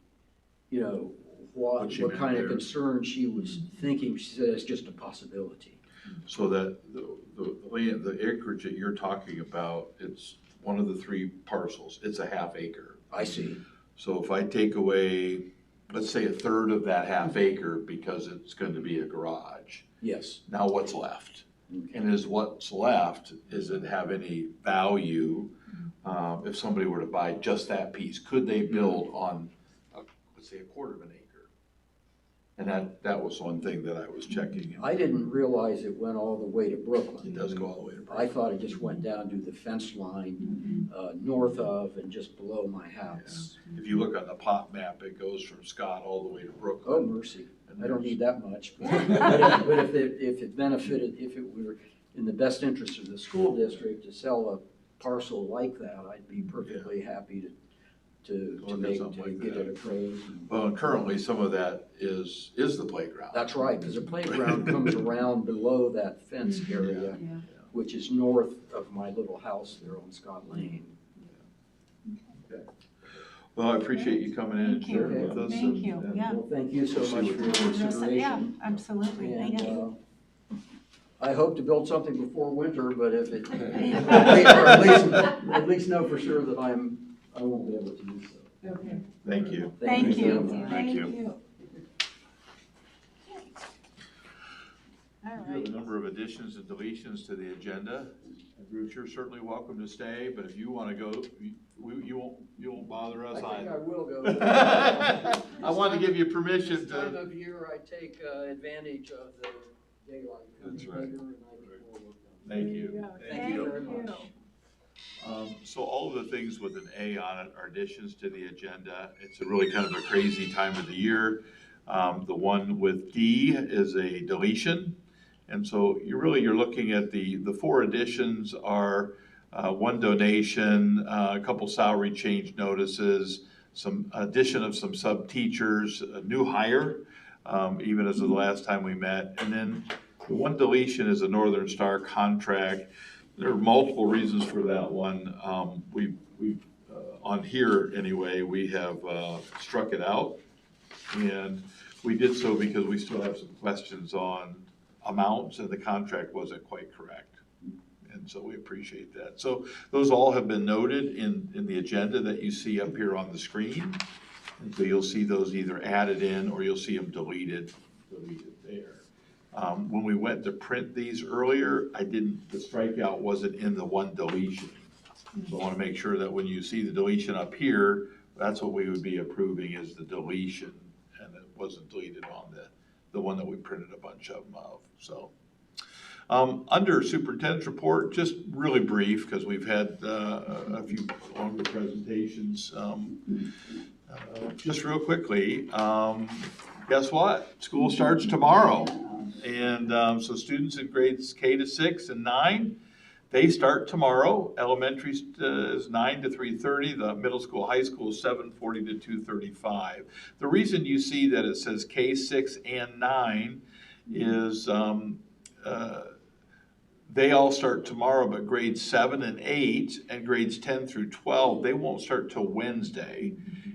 what she meant kind of there. concern she was thinking. She said it's just a possibility. So that the land, the acreage that you're talking about, it's one of the 3 parcels. It's a ½ acre. I see. So if I take away, let's say 1/3 of that ½ acre because it's going to be a garage, Yes. now what's left? And is what's left, does it have any value? If somebody were to buy just that piece, could they build on, let's say, 1/4 of an acre? And that was one thing that I was checking. I didn't realize it went all the way to Brooklyn. It does go all the way to Brooklyn. I thought it just went down to the fence line north of and just below my house. If you look on the plot map, it goes from Scott all the way to Oh, Brooklyn. mercy. I don't need that much. But if it benefited, if it were in the best interest of the school district to sell a parcel like that, I'd be perfectly happy to Look at something like get that. it appraised. Well, and currently, some of that is the playground. That's right, because the playground comes around below that fence area, which is north of my little house there on Scott Lane. Okay. Well, I appreciate you coming in and Thank you. sharing with us. Thank you. and Yeah. Well, thank you so much for your Yeah, consideration. absolutely. Thank you. I hope to build something before winter, but if it, at least know for sure that I won't be able to do so. Okay. Thank you. Thank very you. much. Thank you. All We have right. a number of additions and deletions to the agenda. Bruce, you're certainly welcome to stay, but if you want to go, you won't bother us I think I either. will go. I wanted to give you permission This time to. of year, I take advantage of the daylight. That's coming right. later and I get more work done. Thank you. There you go. Thank you very much. So all of the things with an A on it are additions to the agenda. It's a really kind of a crazy time of the year. The one with D is a deletion. And so you're looking at the 4 additions are one donation, a couple salary change notices, some addition of some sub-teachers, a new hire, even as of the last time we met. And then the one deletion is a Northern Star contract. There are multiple reasons for that one. We've on here anyway, we have struck it out. And we did so because we still have some questions on amounts and the contract wasn't quite correct. And so we appreciate that. So those all have been noted in the agenda that you see up here on the screen. And so you'll see those either added in or you'll see them deleted there. When we went to print these earlier, the strikeout wasn't in the one deletion. So I want to make sure that when you see the deletion up here, that's what we would be approving is the deletion. And it wasn't deleted on the one that we printed a bunch of them of. So Under superintendent's report, just really brief, because we've had a few longer presentations. Just real quickly, guess what? School starts tomorrow. And so students in grades K to 6 and 9, they start tomorrow. Elementary is 9 to 3:30. The middle school, high school is 7:40 to 2:35. The reason you see that it says K6 and 9 is they all start tomorrow, but grades 7 and 8 and grades 10 through 12, they won't start till Wednesday.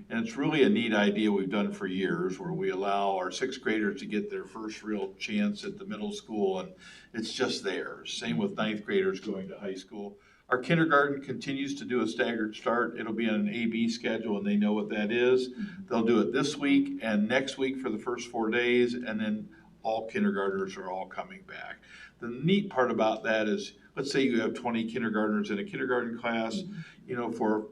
And it's really a neat idea we've done for years, where we allow our 6th graders to get their first real chance at the middle school, and it's just theirs. Same with 9th graders going to high school. Our kindergarten continues to do a staggered start. It'll be on an A-B schedule, and they know what that is. They'll do it this week and next week for the first 4 days, and then all kindergartners are all coming back. The neat part about that is, let's say you have 20 kindergartners in a kindergarten class, you know, for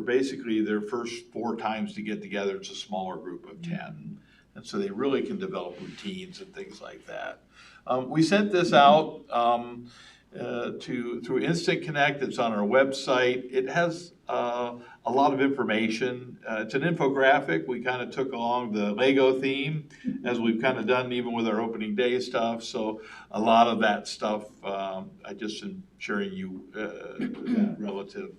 basically their first 4 times to get together, it's a smaller group of 10. And so they really can develop routines and things like that. We sent this out through Instant Connect. It's on our website. It has a lot of information. It's an infographic. We kind of took along the Lego theme, as we've kind of done even with our opening day stuff. So a lot of that stuff, I just am sharing you that relative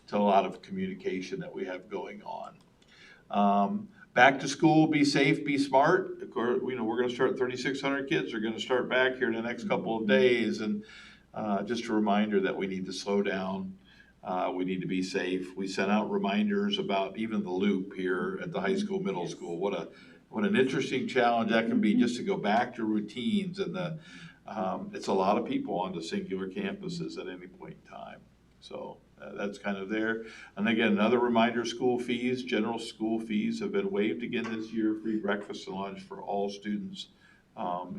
to a lot of communication that we have going on. Back to school, be safe, be smart. Of course, you know, we're going to start 3,600 kids are going to start back here in the next couple of days. And just a reminder that we need to slow down. We need to be safe. We sent out reminders about even the loop here at the high school, middle school. What an interesting challenge that can be, just to go back to routines. And it's a lot of people on the singular campuses at any point in time. So that's kind of there. And again, another reminder, school fees, general school fees have been waived again this year. Free breakfast and lunch for all students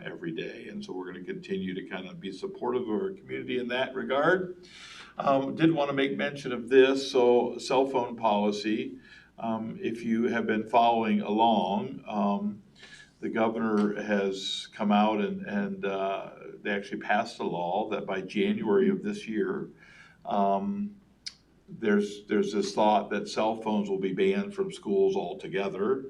every day. And so we're going to continue to kind of be supportive of our community in that regard. Did want to make mention of this. So cell phone policy, if you have been following along, the governor has come out and they actually passed a law that by January of this year, there's this thought that cell phones will be banned from schools altogether.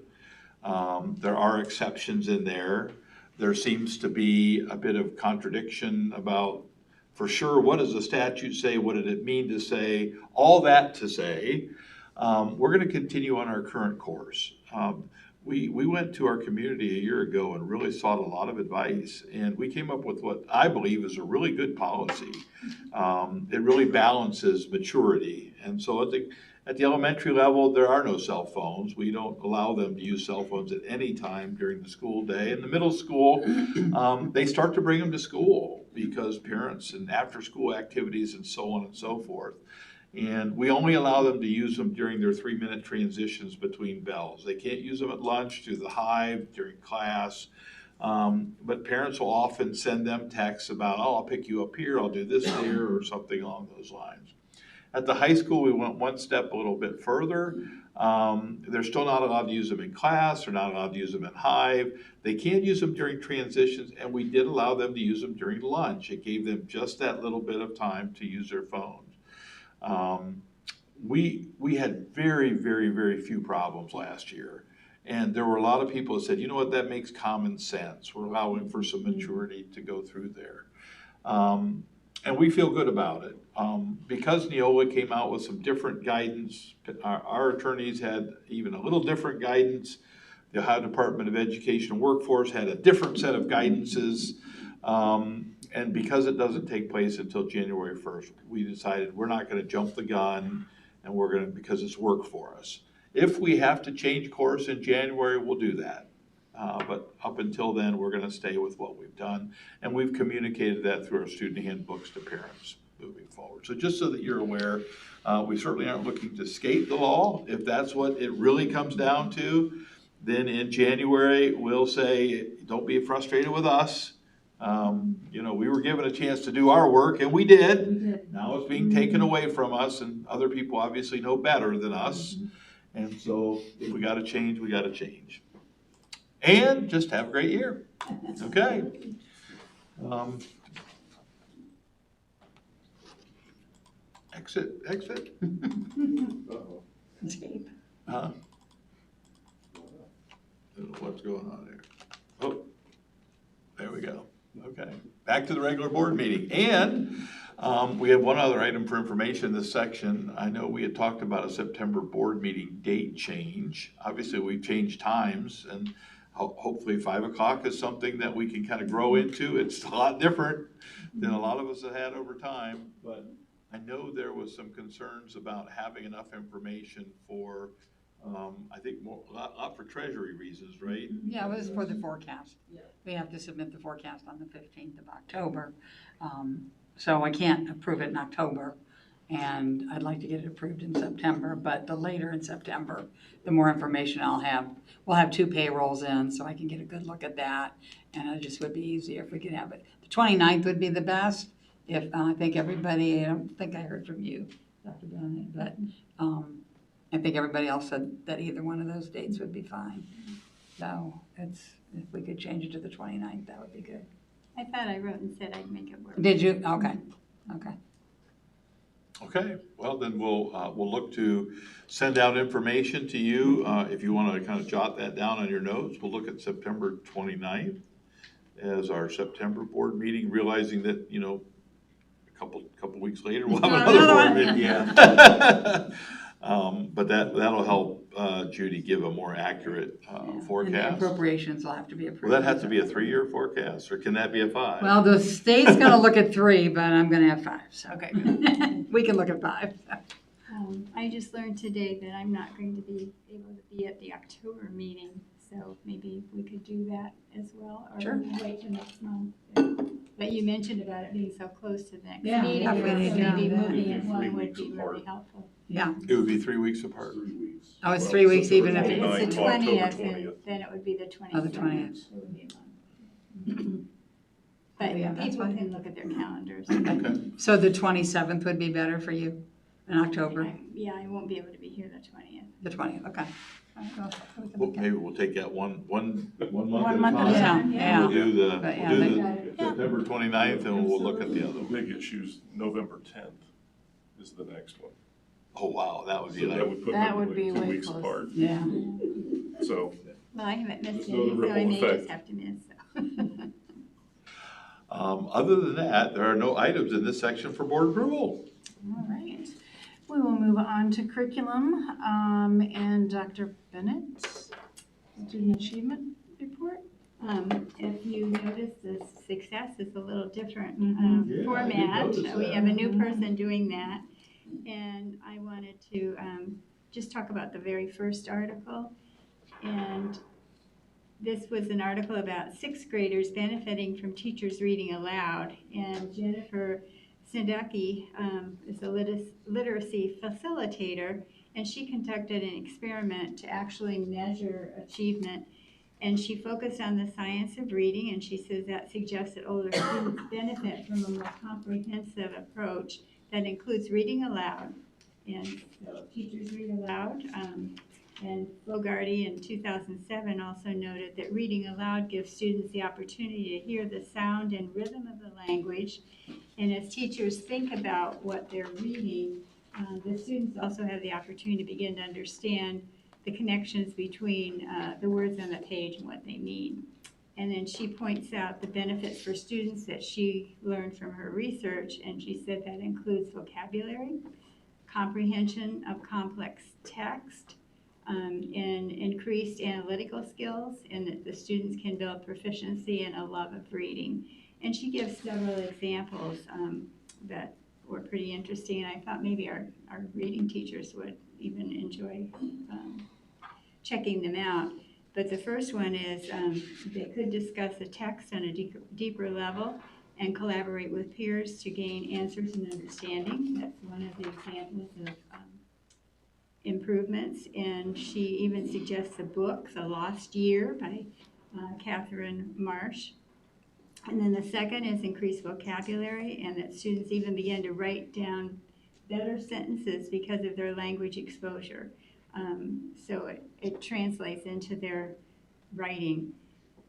There are exceptions in there. There seems to be a bit of contradiction about, for sure, what does the statute say? What did it mean to say? All that to say, we're going to continue on our current course. We went to our community a year ago and really sought a lot of advice, and we came up with what I believe is a really good policy. It really balances maturity. And so at the elementary level, there are no cell phones. We don't allow them to use cell phones at any time during the school day. In the middle school, they start to bring them to school because parents and after-school activities and so on and so forth. And we only allow them to use them during their 3-minute transitions between bells. They can't use them at lunch, through the hive, during class. But parents will often send them texts about, oh, I'll pick you up here, I'll do this there, or something along those lines. At the high school, we went one step a little bit further. They're still not allowed to use them in class. They're not allowed to use them in hive. They can't use them during transitions, and we did allow them to use them during lunch. It gave them just that little bit of time to use their phones. We had very, very, very few problems last year. And there were a lot of people that said, you know what, that makes common sense. We're allowing for some maturity to go through there. And we feel good about it. Because Neola came out with some different guidance, our attorneys had even a little different guidance. The Ohio Department of Education and Workforce had a different set of guidances. And because it doesn't take place until January 1st, we decided we're not going to jump the gun, and we're going to, because it's work for us. If we have to change course in January, we'll do that. But up until then, we're going to stay with what we've done. And we've communicated that through our student handbooks to parents moving forward. So just so that you're aware, we certainly aren't looking to skate the law. If that's what it really comes down to, then in January, we'll say, don't be frustrated with us. You know, we were given a chance to do our work, and we did. Now it's being taken away from us, and other people obviously know better than us. And so if we got to change, we got to change. And just have a great year. Okay. Exit. Uh-oh. Escape. Huh? Don't know what's going on there. Oh, there we go. Okay, back to the regular board meeting. And we have one other item for information in this section. I know we had talked about a September board meeting date change. Obviously, we've changed times, and hopefully 5 o'clock is something that we can kind of grow into. It's a lot different than a lot of us have had over time, but I know there was some concerns about having enough information for, I think a lot for treasury reasons, right? Yeah, it was for the forecast. We have to submit the forecast on the 15th of October. So I can't approve it in October, and I'd like to get it approved in September, but the later in September, the more information I'll have. We'll have 2 payrolls in, so I can get a good look at that, and it just would be easier if we could have it. The 29th would be the best, if I think everybody, I don't think I heard from you, Dr. Bennett, but I think everybody else said that either one of those dates would be fine. So if we could change it to the 29th, that would be good. I thought I wrote and said I'd make it work. Did you? Okay. Okay, well then we'll look to send out information to you. If you want to kind of jot that down on your notes, we'll look at September 29th as our September board meeting, realizing that, you know, a couple weeks later, we'll have another board meeting. Yeah. But that'll help Judy give a more accurate And the forecast. appropriations will have to be Will approved. that have to be a 3-year forecast, or can that be a 5? Well, the state's gonna look at 3, but I'm gonna have 5, so. Okay. We can look at 5. I just learned today that I'm not going to be able to be at the October meeting, so maybe we could do that as well, or Sure. wait till next month. But you mentioned about it being so close to the next Yeah, meeting, if we so need to maybe do that. moving it 3 one would weeks be apart. really helpful. Yeah, It would be 3 weeks apart. 3 weeks. Oh, it's Well, 3 weeks even September if If it's it's the 29th, October 20th, and 20th. then it would be the 27th. Oh, the 20th. It would be a month. But Yeah, that's people fine. can look at their calendars. Okay. So the 27th would be better for you in October? Yeah, I won't be able to be here the 20th. The 20th, okay. All right, well, we can Well, look at it. maybe we'll take that one month at a One month at a time. time, Yeah, We'll do the, But yeah, we'll do they- the September 29th, and we'll look at the other one. Big issues, November 10th is the next one. Oh, wow, that would be So that like, would put That them would like be 2 way weeks close. apart. Yeah. So, Well, I haven't missed There's no any, so I ripple may effect. just have to miss, so. other than that, there are no items in this section for board approval. All right. We will move on to curriculum, and Dr. Bennett, student achievement report. If you notice, the success is a little different Yeah, I did format. notice We that. have a new person doing that. And I wanted to just talk about the very first article. And this was an article about 6th graders benefiting from teachers reading aloud. And Jennifer Sendaki is a literacy facilitator, and she conducted an experiment to actually measure achievement. And she focused on the science of reading, and she says that suggests that older students benefit from a more comprehensive approach that includes reading aloud. And so teachers read aloud. And Fogarty in 2007 also noted that reading aloud gives students the opportunity to hear the sound and rhythm of the language. And as teachers think about what they're reading, the students also have the opportunity to begin to understand the connections between the words on the page and what they mean. And then she points out the benefits for students that she learned from her research, and she said that includes vocabulary, comprehension of complex text, and increased analytical skills, and that the students can build proficiency and a love of reading. And she gives several examples that were pretty interesting, and I thought maybe our reading teachers would even enjoy checking them out. But the first one is they could discuss the text on a deeper level and collaborate with peers to gain answers and understanding. That's one of the examples of improvements. And she even suggests a book, The Lost Year by Catherine Marsh. And then the second is increased vocabulary, and that students even begin to write down better sentences because of their language exposure. So it translates into their writing.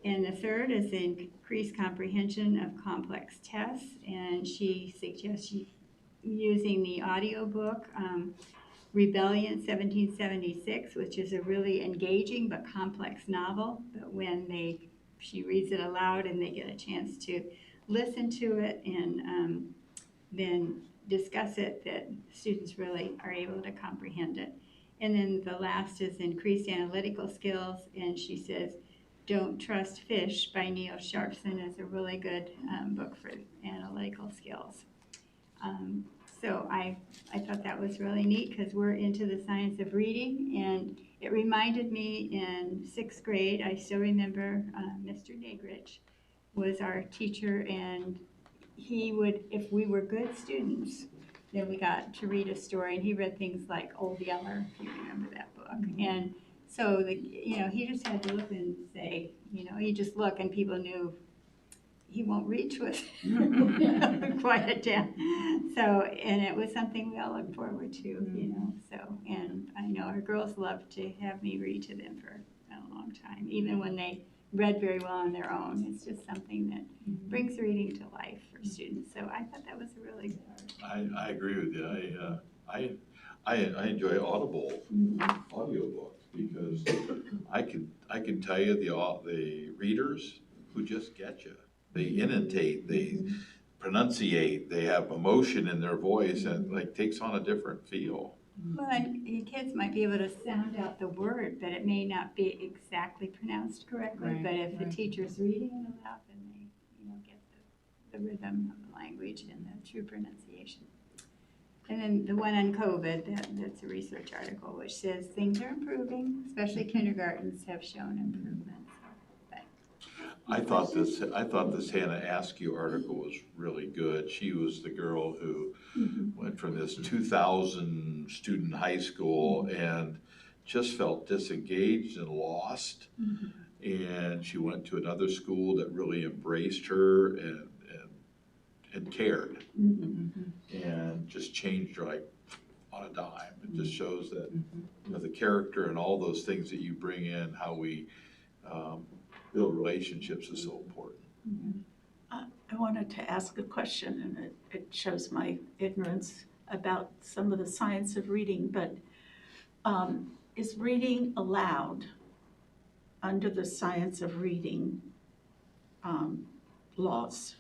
And the third is increased comprehension of complex tests, and she suggests using the audiobook, Rebellion 1776, which is a really engaging but complex novel. But when she reads it aloud and they get a chance to listen to it and then discuss it, that students really are able to comprehend it. And then the last is Increased Analytical Skills, and she says, Don't Trust Fish by Neil Sharpson is a really good book for analytical skills. So I thought that was really neat because we're into the science of reading, and it reminded me in 6th grade, I still remember Mr. Negrich was our teacher, and he would, if we were good students, then we got to read a story, and he read things like Old Yeller, if you remember that book. And so, he just had to look and say, he just look, and people knew he won't read to us. Quiet down. So, and it was something we all looked forward to, so, and I know our girls love to have me read to them for a long time, even when they read very well on their own. It's just something that brings reading to life for students. So I thought that was a really good art. I agree with you. I enjoy Audible audiobooks because I can tell you the readers who just get you. They intonate, they pronunciate, they have emotion in their voice, and like takes on a different feel. Well, and your kids might be able to sound out the word, but it may not be exactly pronounced correctly. Right, but if the right. teacher's reading it aloud, then they, get the rhythm of the language and the true pronunciation. And then the one on COVID, that's a research article which says things are improving, especially kindergartens have shown improvement. I thought this Hannah Askew article was really good. She was the girl who went from this 2,000 student high school and just felt disengaged and lost. And she went to another school that really embraced her and cared and just changed her like on a dime. It just shows that the character and all those things that you bring in, how we build relationships is so important. I wanted to ask a question, and it shows my ignorance about some of the science of reading, but is reading allowed under the science of reading laws?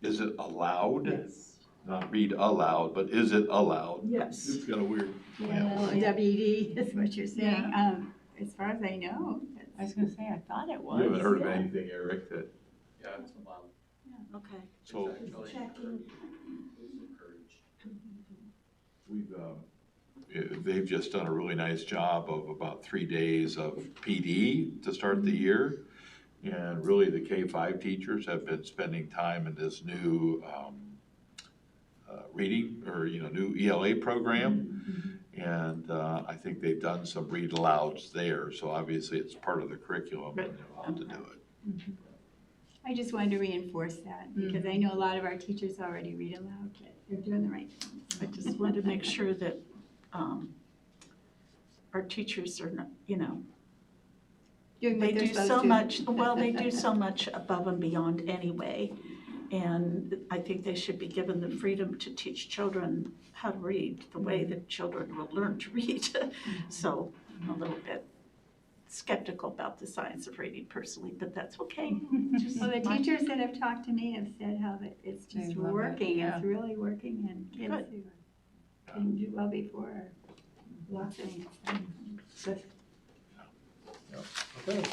Is it allowed? Yes. Not read aloud, but is it allowed? Yes. It's got a weird. WD is what you're saying. As far as I know. I was gonna say, I thought it was. You haven't heard of anything, Eric, that, Yeah, it's allowed. Okay. so Checking. they've just done a really nice job of about 3 days of PD to start the year. And really the K-5 teachers have been spending time in this new reading or, new ELA program. And I think they've done some read alouds there. So obviously it's part of the curriculum and they're allowed to do it. I just wanted to reinforce that because I know a lot of our teachers already read aloud, but they're doing the right thing. I just wanted to make sure that our teachers are not, Doing what they they're do supposed so to. much, well, they do so much above and beyond anyway. And I think they should be given the freedom to teach children how to read the way that children will learn to read. So I'm a little bit skeptical about the science of reading personally, but that's okay. Well, the teachers that have talked to me have said how that it's They just love it, working. yeah. It's really working, and kids Good. who didn't do well before are blossoming. Good. Okay.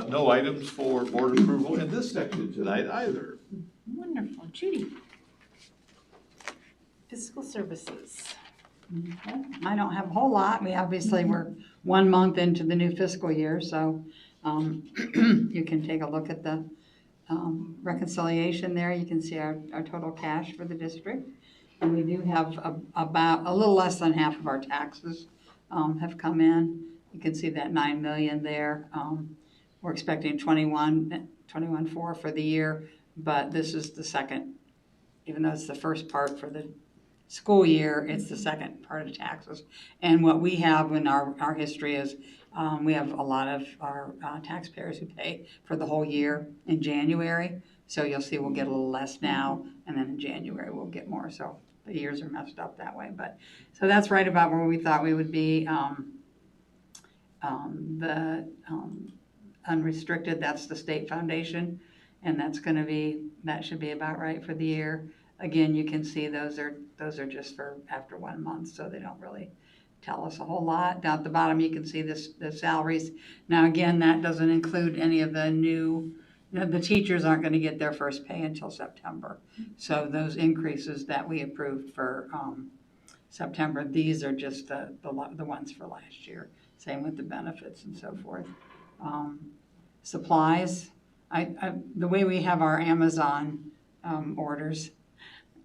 No items for board approval in this section tonight either. Wonderful. Judy? Fiscal services. Okay. I don't have a whole lot. We're 1 month into the new fiscal year, so you can take a look at the reconciliation there. You can see our total cash for the district. And we do have about a little less than half of our taxes have come in. You can see that 9 million there. We're expecting 21.4 for the year, but this is the second, even though it's the first part for the school year, it's the second part of taxes. And what we have in our history is we have a lot of our taxpayers who pay for the whole year in January. So you'll see we'll get a little less now, and then in January we'll get more. So the years are messed up that way, but, so that's right about where we thought we would be. The unrestricted, that's the state foundation, and that should be about right for the year. Again, you can see those are just for after 1 month, so they don't really tell us a whole lot. Down at the bottom, you can see the salaries. Now, again, that doesn't include any of the new, the teachers aren't going to get their first pay until September. So those increases that we approved for September, these are just the ones for last year. Same with the benefits and so forth. Supplies, the way we have our Amazon orders,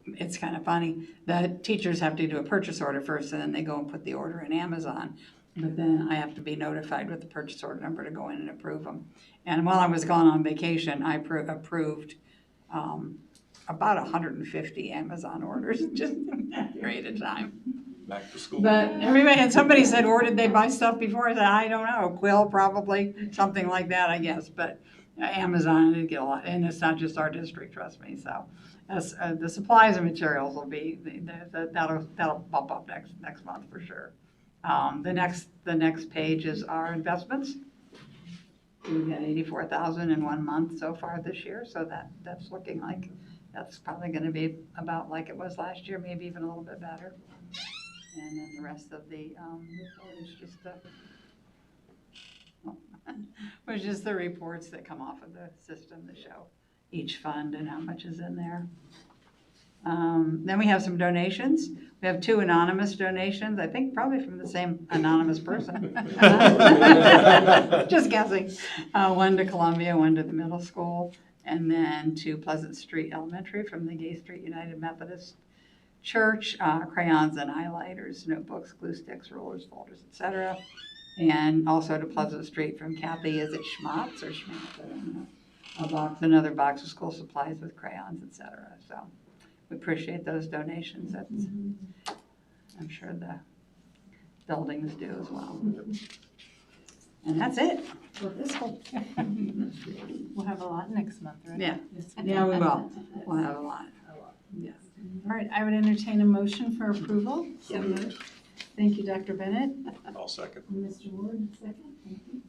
it's kind of funny. The teachers have to do a purchase order first, and then they go and put the order in Amazon. But then I have to be notified with the purchase order number to go in and approve them. And while I was gone on vacation, I approved about 150 Amazon orders just in that period of time. Back to school. But somebody said, where did they buy stuff before? I said, I don't know, Quill probably, something like that, I guess. But Amazon did get a lot, and it's not just our district, trust me. So the supplies and materials will be, that'll bump up next month for sure. The next page is our investments. We've got 84,000 in 1 month so far this year, so that's looking like that's probably going to be about like it was last year, maybe even a little bit better. And then the rest of the report is just the reports that come off of the system that show each fund and how much is in there. Then we have some donations. We have 2 anonymous donations, I think probably from the same anonymous person. Just guessing. 1 to Columbia, 1 to the middle school, and then to Pleasant Street Elementary from the Gay Street United Methodist Church, crayons and highlighters, notebooks, glue sticks, rulers, folders, etc. And also to Pleasant Street from Kathy, is it Schmatz or Schmatz? I don't know. Another box of school supplies with crayons, etc. So we appreciate those donations. That's, I'm sure the buildings do as well. And that's it for this whole. We'll have a lot next month, right? Yeah, yeah, we will. We'll have a lot. Yeah. All right, I would entertain a motion for approval. So moved. Thank you, Dr. Bennett. I'll second. And Mr. Ward, second. Thank you.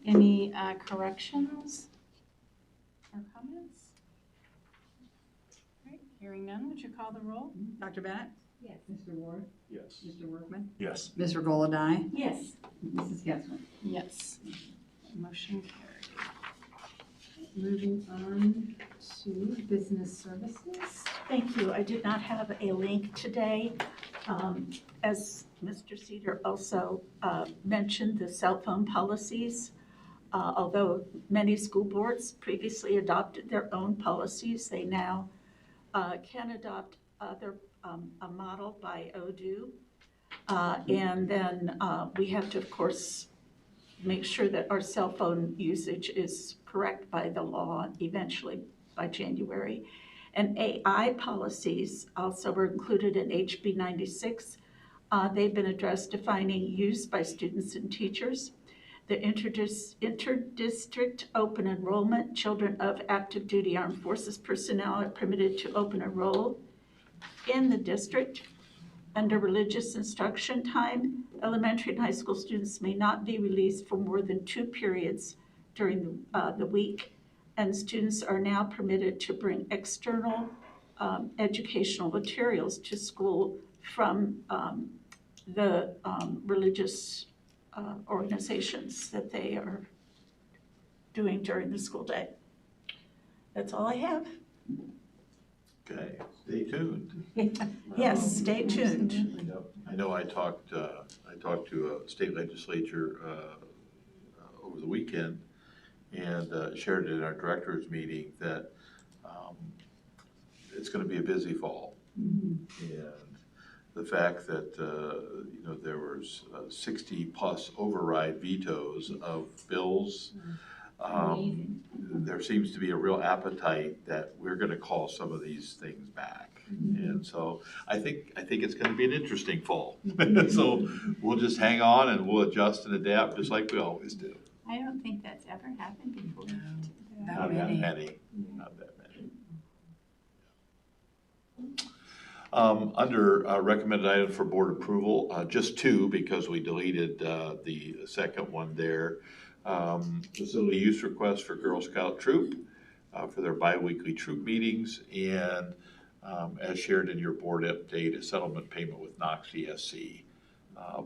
Any corrections or comments? All right, hearing none, would you call the roll? Dr. Bennett? Yes. Mr. Ward? Yes. Mr. Workman? Yes. Mr. Goladai? Yes. Mrs. Getzmann? Yes. Motion carried. Moving on to business services. Thank you. I did not have a link today. As Mr. Cedar also mentioned, the cell phone policies, although many school boards previously adopted their own policies, they now can adopt a model by ODU. And then we have to, of course, make sure that our cell phone usage is correct by the law eventually by January. And AI policies also were included in HB 96. They've been addressed defining use by students and teachers. The interdistrict open enrollment, children of active duty armed forces personnel are permitted to open enroll in the district. Under religious instruction time, elementary and high school students may not be released for more than 2 periods during the week, and students are now permitted to bring external educational materials to school from the religious organizations that they are doing during the school day. That's all I have. Okay, stay tuned. Yes, stay tuned. I know I talked to a state legislature over the weekend and shared it in our directors meeting that it's going to be a busy fall. And the fact that there was 60 plus override vetoes of bills, there seems to be a real appetite that we're going to call some of these things back. And so I think it's going to be an interesting fall. So we'll just hang on and we'll adjust and adapt just like we always do. I don't think that's ever happened before. Not that many. Not that many. Under recommended items for board approval, just two because we deleted the second one there. Facility use request for Girl Scout Troop for their biweekly troop meetings, and as shared in your board update, a settlement payment with Knox ESC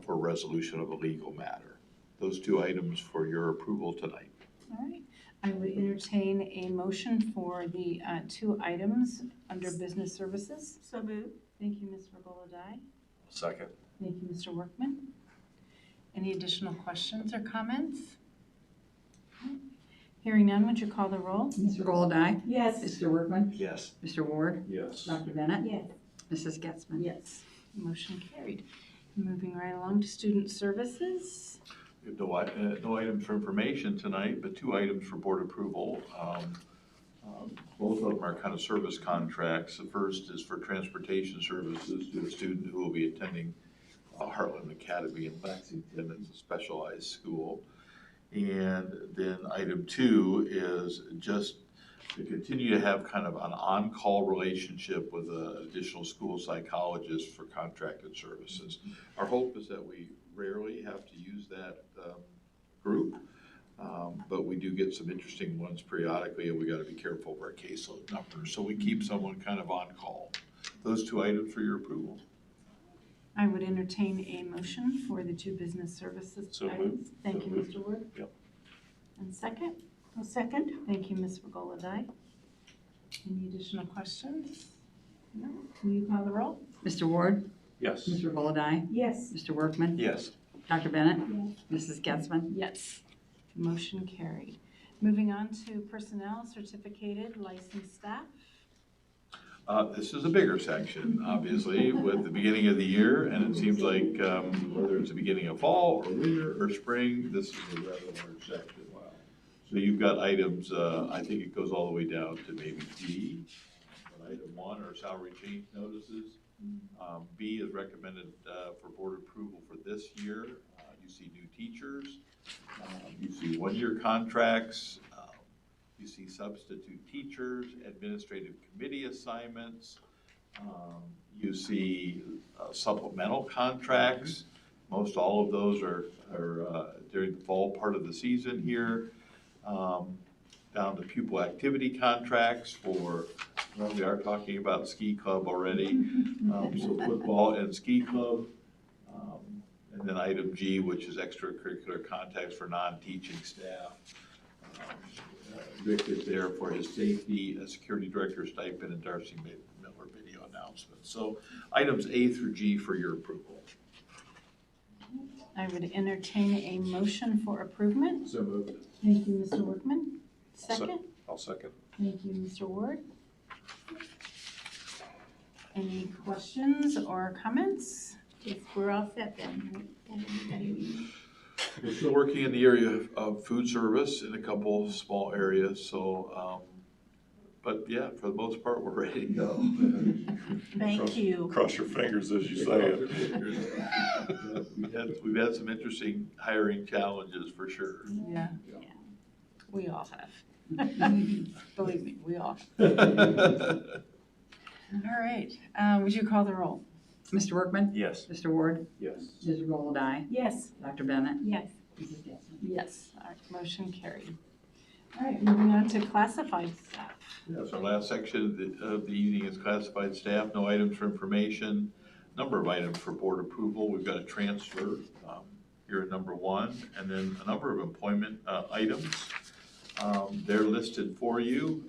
for resolution of a legal matter. Those two items for your approval tonight. All right. I would entertain a motion for the two items under business services. So moved. Thank you, Ms. Regola-Dye. Second. Thank you, Mr. Workman. Any additional questions or comments? Hearing none, would you call the roll? Ms. Regola-Dye. Yes. Mr. Workman. Yes. Mr. Ward. Yes. Dr. Bennett. Yes. Mrs. Getzmann. Yes. Motion carried. Moving right along to student services. We have no items for information tonight, but two items for board approval. Both of them are kind of service contracts. The first is for transportation services to a student who will be attending Heartland Academy in Lexington. It's a specialized school. And then item two is just to continue to have kind of an on-call relationship with an additional school psychologist for contracted services. Our hope is that we rarely have to use that group, but we do get some interesting ones periodically, and we got to be careful of our caseload numbers. So we keep someone kind of on call. Those two items for your approval. I would entertain a motion for the two business services So items. moved. Thank So you, moved. Mr. Ward. Yep. And second? A second. Thank you, Ms. Regola-Dye. Any additional questions? No? Will you call the roll? Mr. Ward. Yes. Ms. Regola-Dye. Yes. Mr. Workman. Yes. Dr. Bennett. Yes. Mrs. Getzmann. Yes. Motion carried. Moving on to personnel, certificated licensed staff. This is a bigger section, obviously, with the beginning of the year, and it seems like whether it's the beginning of fall or winter or spring, this is a rather large section. So you've got items, I think it goes all the way down to maybe D. But item one are salary change notices. B is recommended for board approval for this year. You see new teachers. You see one-year contracts. You see substitute teachers, administrative committee assignments. You see supplemental contracts. Most all of those are during the fall part of the season here. Down to pupil activity contracts for, well, we are talking about ski club already. So football and ski club. And then item G, which is extracurricular contacts for non-teaching staff. Rick is there for his safety, a security director stipend, and Darcy Miller video announcement. So items A through G for your approval. I would entertain a motion for approval. So moved. Thank you, Mr. Workman. Second? I'll second. Thank you, Mr. Ward. Any questions or comments? Yes, we're all set then, right? Everybody- We're still working in the area of food service in a couple small areas, so, but yeah, for the most part, we're ready to go. Thank you. Cross your fingers as you say it. We've had some interesting hiring challenges for sure. Yeah. Yeah. We all have. Believe me, we all have. All right, would you call the roll? Mr. Workman. Yes. Mr. Ward. Yes. Ms. Regola-Dye. Yes. Dr. Bennett. Yes. Mrs. Getzmann. Yes. All right, motion carried. All right, moving on to classified staff. Yes, our last section of the evening is classified staff, no items for information, number of items for board approval. We've got a transfer here at number one, and then a number of employment items. They're listed for you,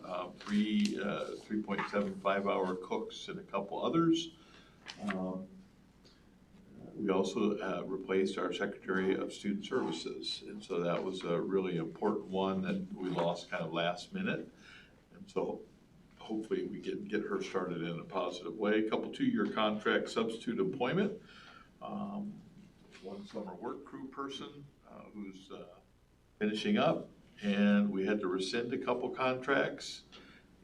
3.75-hour cooks and a couple others. We also replaced our Secretary of Student Services, and so that was a really important one that we lost kind of last minute. And so hopefully we can get her started in a positive way. A couple two-year contract substitute employment. One summer work crew person who's finishing up, and we had to rescind a couple contracts.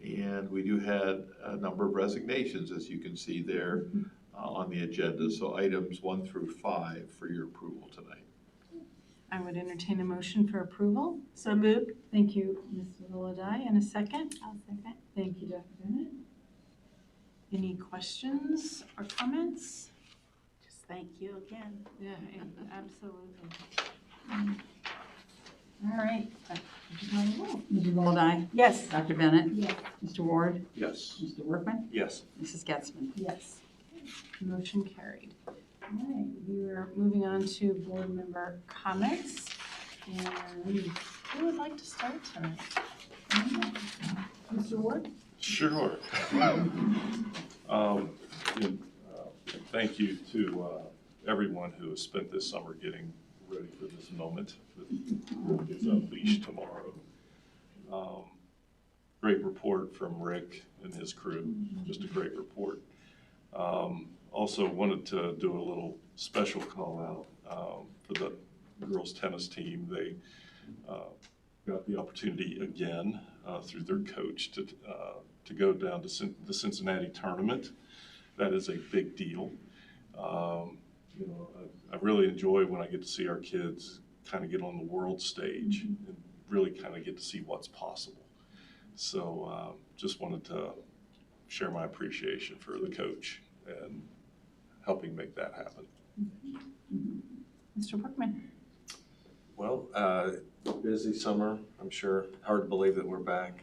And we do had a number of resignations, as you can see there on the agenda. So items 1 through 5 for your approval tonight. I would entertain a motion for approval. So moved. Thank you, Ms. Regola-Dye, and a second. I'll second. Thank you, Dr. Bennett. Any questions or comments? Just thank you again. Yeah, absolutely. All right. Mrs. Goldeye? Yes. Dr. Bennett? Yes. Mr. Ward? Yes. Mr. Workman? Yes. Mrs. Getzmann? Yes. Motion carried. All right, we are moving on to board member comments. And who would like to start tonight? Mr. Ward? Sure. Thank you to everyone who has spent this summer getting ready for this moment that is unleashed tomorrow. Great report from Rick and his crew, just a great report. Also wanted to do a little special call out for the girls tennis team. They got the opportunity again through their coach to go down to the Cincinnati tournament. That is a big deal. I really enjoy when I get to see our kids kind of get on the world stage and really kind of get to see what's possible. So just wanted to share my appreciation for the coach and helping make that happen. Mr. Workman? Well, busy summer, I'm sure. Hard to believe that we're back.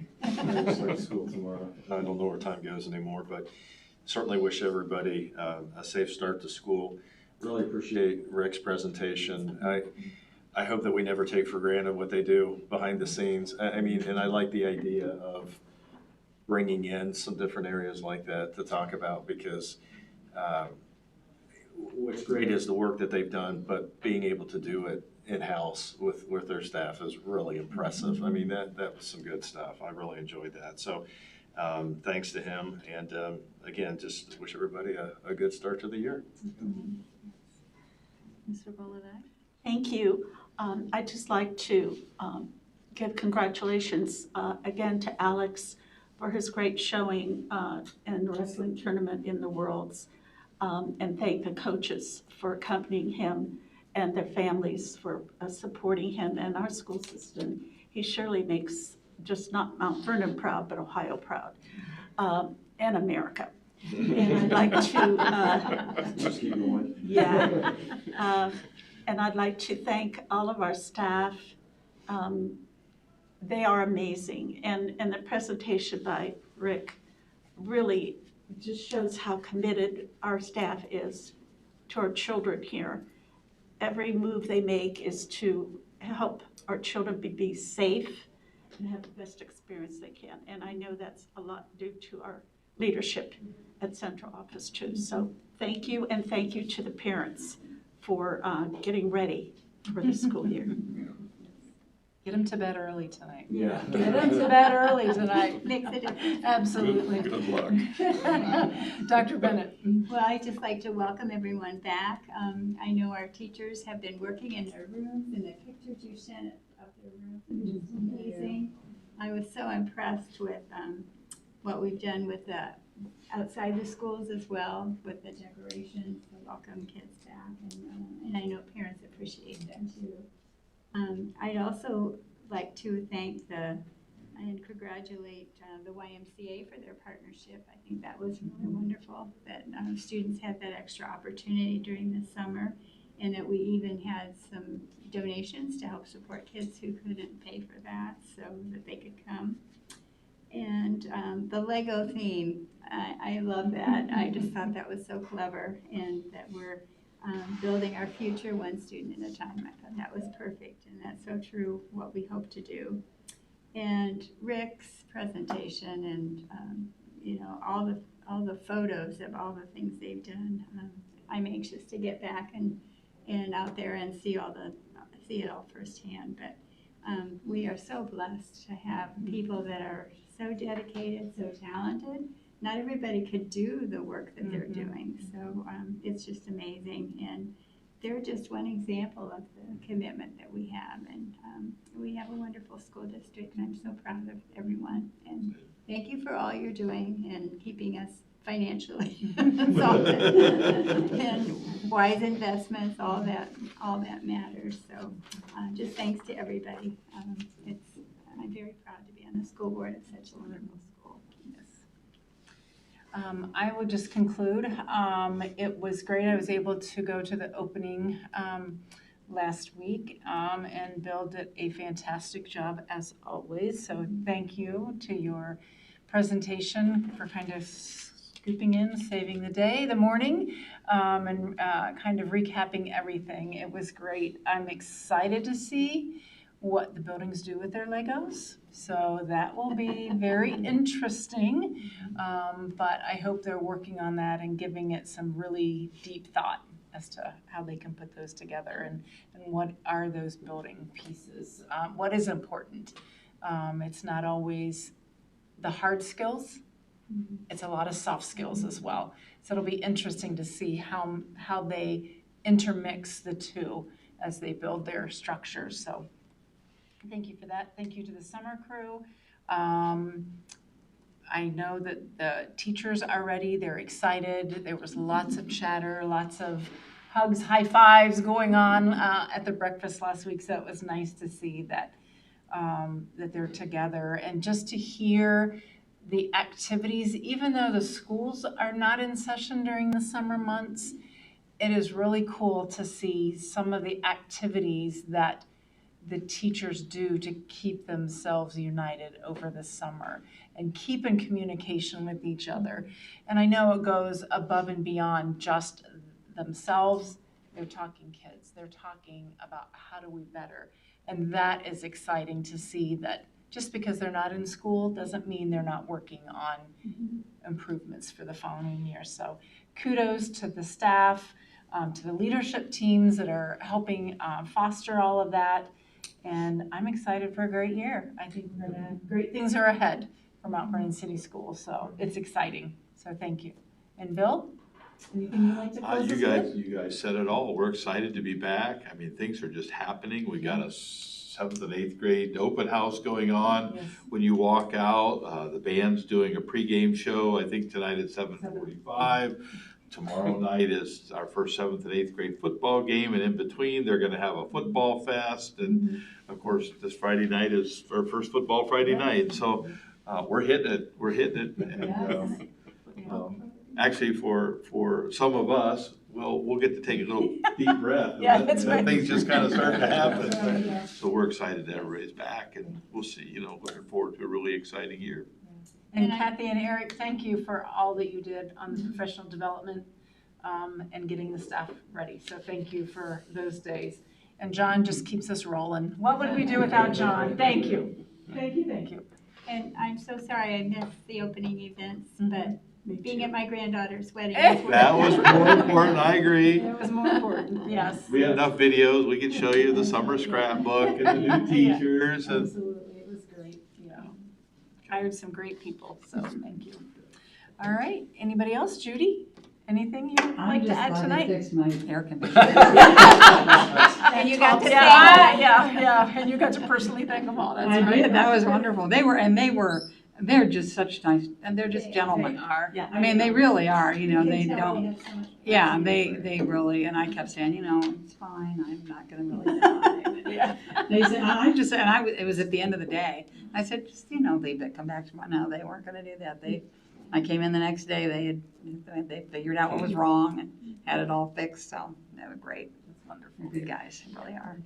Start school tomorrow. I don't know where time goes anymore, but certainly wish everybody a safe start to school. Really appreciate Rick's presentation. I hope that we never take for granted what they do behind the scenes. I mean, and I like the idea of bringing in some different areas like that to talk about, because what's great is the work that they've done, but being able to do it in-house with their staff is really impressive. I mean, that was some good stuff. I really enjoyed that. So thanks to him. And again, just wish everybody a good start to the year. Mr. Goldeye? Thank you. I'd just like to give congratulations again to Alex for his great showing in the wrestling tournament in the Worlds, and thank the coaches for accompanying him and their families for supporting him and our school system. He surely makes just not Mount Vernon proud, but Ohio proud, and America. And I'd like to, Just keep going. yeah. And I'd like to thank all of our staff. They are amazing. And the presentation by Rick really just shows how committed our staff is to our children here. Every move they make is to help our children be safe and have the best experience they can. And I know that's a lot due to our leadership at central office too. So thank you, and thank you to the parents for getting ready for the school year. Get him to bed early tonight. Yeah. Get him to bed early tonight. Makes a difference. Absolutely. Good luck. Dr. Bennett? Well, I'd just like to welcome everyone back. I know our teachers have been working in their rooms, and the pictures you sent of their rooms are just amazing. I was so impressed with what we've done with the outside the schools as well, with the decorations to welcome kids back, and I know parents appreciate that too. I'd also like to thank and congratulate the YMCA for their partnership. I think that was really wonderful that students had that extra opportunity during the summer, and that we even had some donations to help support kids who couldn't pay for that, so that they could come. And the Lego theme, I love that. I just thought that was so clever, and that we're building our future one student at a time. I thought that was perfect, and that's so true what we hope to do. And Rick's presentation, and all the photos of all the things they've done. I'm anxious to get back and out there and see it all firsthand. But we are so blessed to have people that are so dedicated, so talented. Not everybody could do the work that they're doing, so it's just amazing. And they're just one example of the commitment that we have. And we have a wonderful school district, and I'm so proud of everyone. And thank you for all you're doing and keeping us financially solid. And wise investments, all that matters. So just thanks to everybody. I'm very proud to be on the school board of such a wonderful school. Yes. I will just conclude. It was great. I was able to go to the opening last week, and Bill did a fantastic job as always. So thank you to your presentation for kind of scooping in, saving the day, the morning, and kind of recapping everything. It was great. I'm excited to see what the buildings do with their Legos. So that will be very interesting. But I hope they're working on that and giving it some really deep thought as to how they can put those together and what are those building pieces. What is important? It's not always the hard skills. It's a lot of soft skills as well. So it'll be interesting to see how they intermix the two as they build their structures. So thank you for that. Thank you to the summer crew. I know that the teachers are ready. They're excited. There was lots of chatter, lots of hugs, high fives going on at the breakfast last week. So it was nice to see that that they're together, and just to hear the activities, even though the schools are not in session during the summer months, it is really cool to see some of the activities that the teachers do to keep themselves united over the summer and keep in communication with each other. And I know it goes above and beyond just themselves. They're talking kids. They're talking about how do we better. And that is exciting to see, that just because they're not in school doesn't mean they're not working on improvements for the following year. So kudos to the staff, to the leadership teams that are helping foster all of that. And I'm excited for a great year. I think great things are ahead for Mount Vernon City Schools. So it's exciting. So thank you. And Bill, anything you'd like to close us with? You guys said it all. We're excited to be back. I mean, things are just happening. We got a 7th and 8th grade open house going on. Yes. When you walk out, the band's doing a pregame show, I think tonight at 7:45. Tomorrow night is our first 7th and 8th grade football game, and in between, they're gonna have a football fest. And of course, this Friday night is our first football Friday night. So we're hitting it. And, actually, for some of us, we'll get to take a little deep breath. Yeah, that's and then right. things just kind of start to happen. So we're excited that everybody's back, and we'll see, looking forward to a really exciting year. And Kathy and Eric, thank you for all that you did on the professional development and getting the staff ready. So thank you for those days. And John just keeps us rolling. What would we do without John? Thank you. Thank you, thank you. And I'm so sorry I missed the opening events, but being at my granddaughter's wedding. That was more important, I agree. It was more important, yes. We had enough videos, we could show you the summer scrapbook and the new teachers. And Absolutely, it was great, hired some great people, so thank you. All right, anybody else? Judy, anything you'd like to add tonight? I just thought I fixed my air conditioner. And you got to Yeah, and you got to personally thank them all, that's I right. did, that was wonderful. They're just such nice, and they're just gentlemen. Are. Yeah, I mean, they really are, they don't, have so much yeah, fun. they really, and I kept saying, it's fine, I'm not gonna really die. Yeah. They said, it was at the end of the day. I said, just, leave it, come back tomorrow. No, they weren't gonna do that. I came in the next day, they figured out what was wrong and had it all fixed, so they were great. Wonderful. They're good guys, they really are.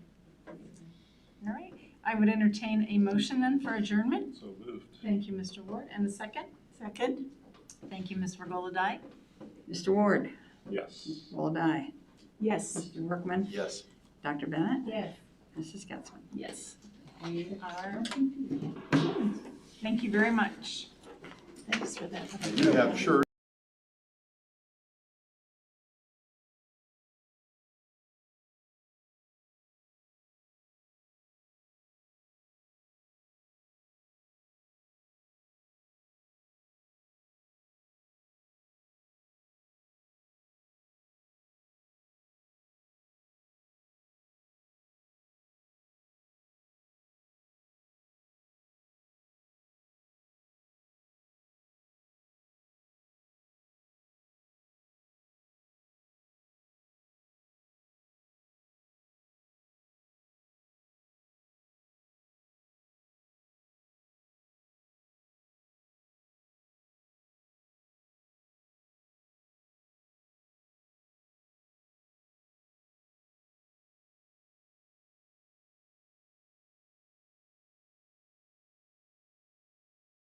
All right, I would entertain a motion then for adjournment. So moved. Thank you, Mr. Ward, and the second? Second. Thank you, Ms. Regola-Dye. Mr. Ward, Yes. Roll-a-die. Yes. Mr. Workman, Yes. Dr. Bennett, Yes. Mrs. Getzmann. Yes. We are, thank you very much. Thanks for that. you have sure.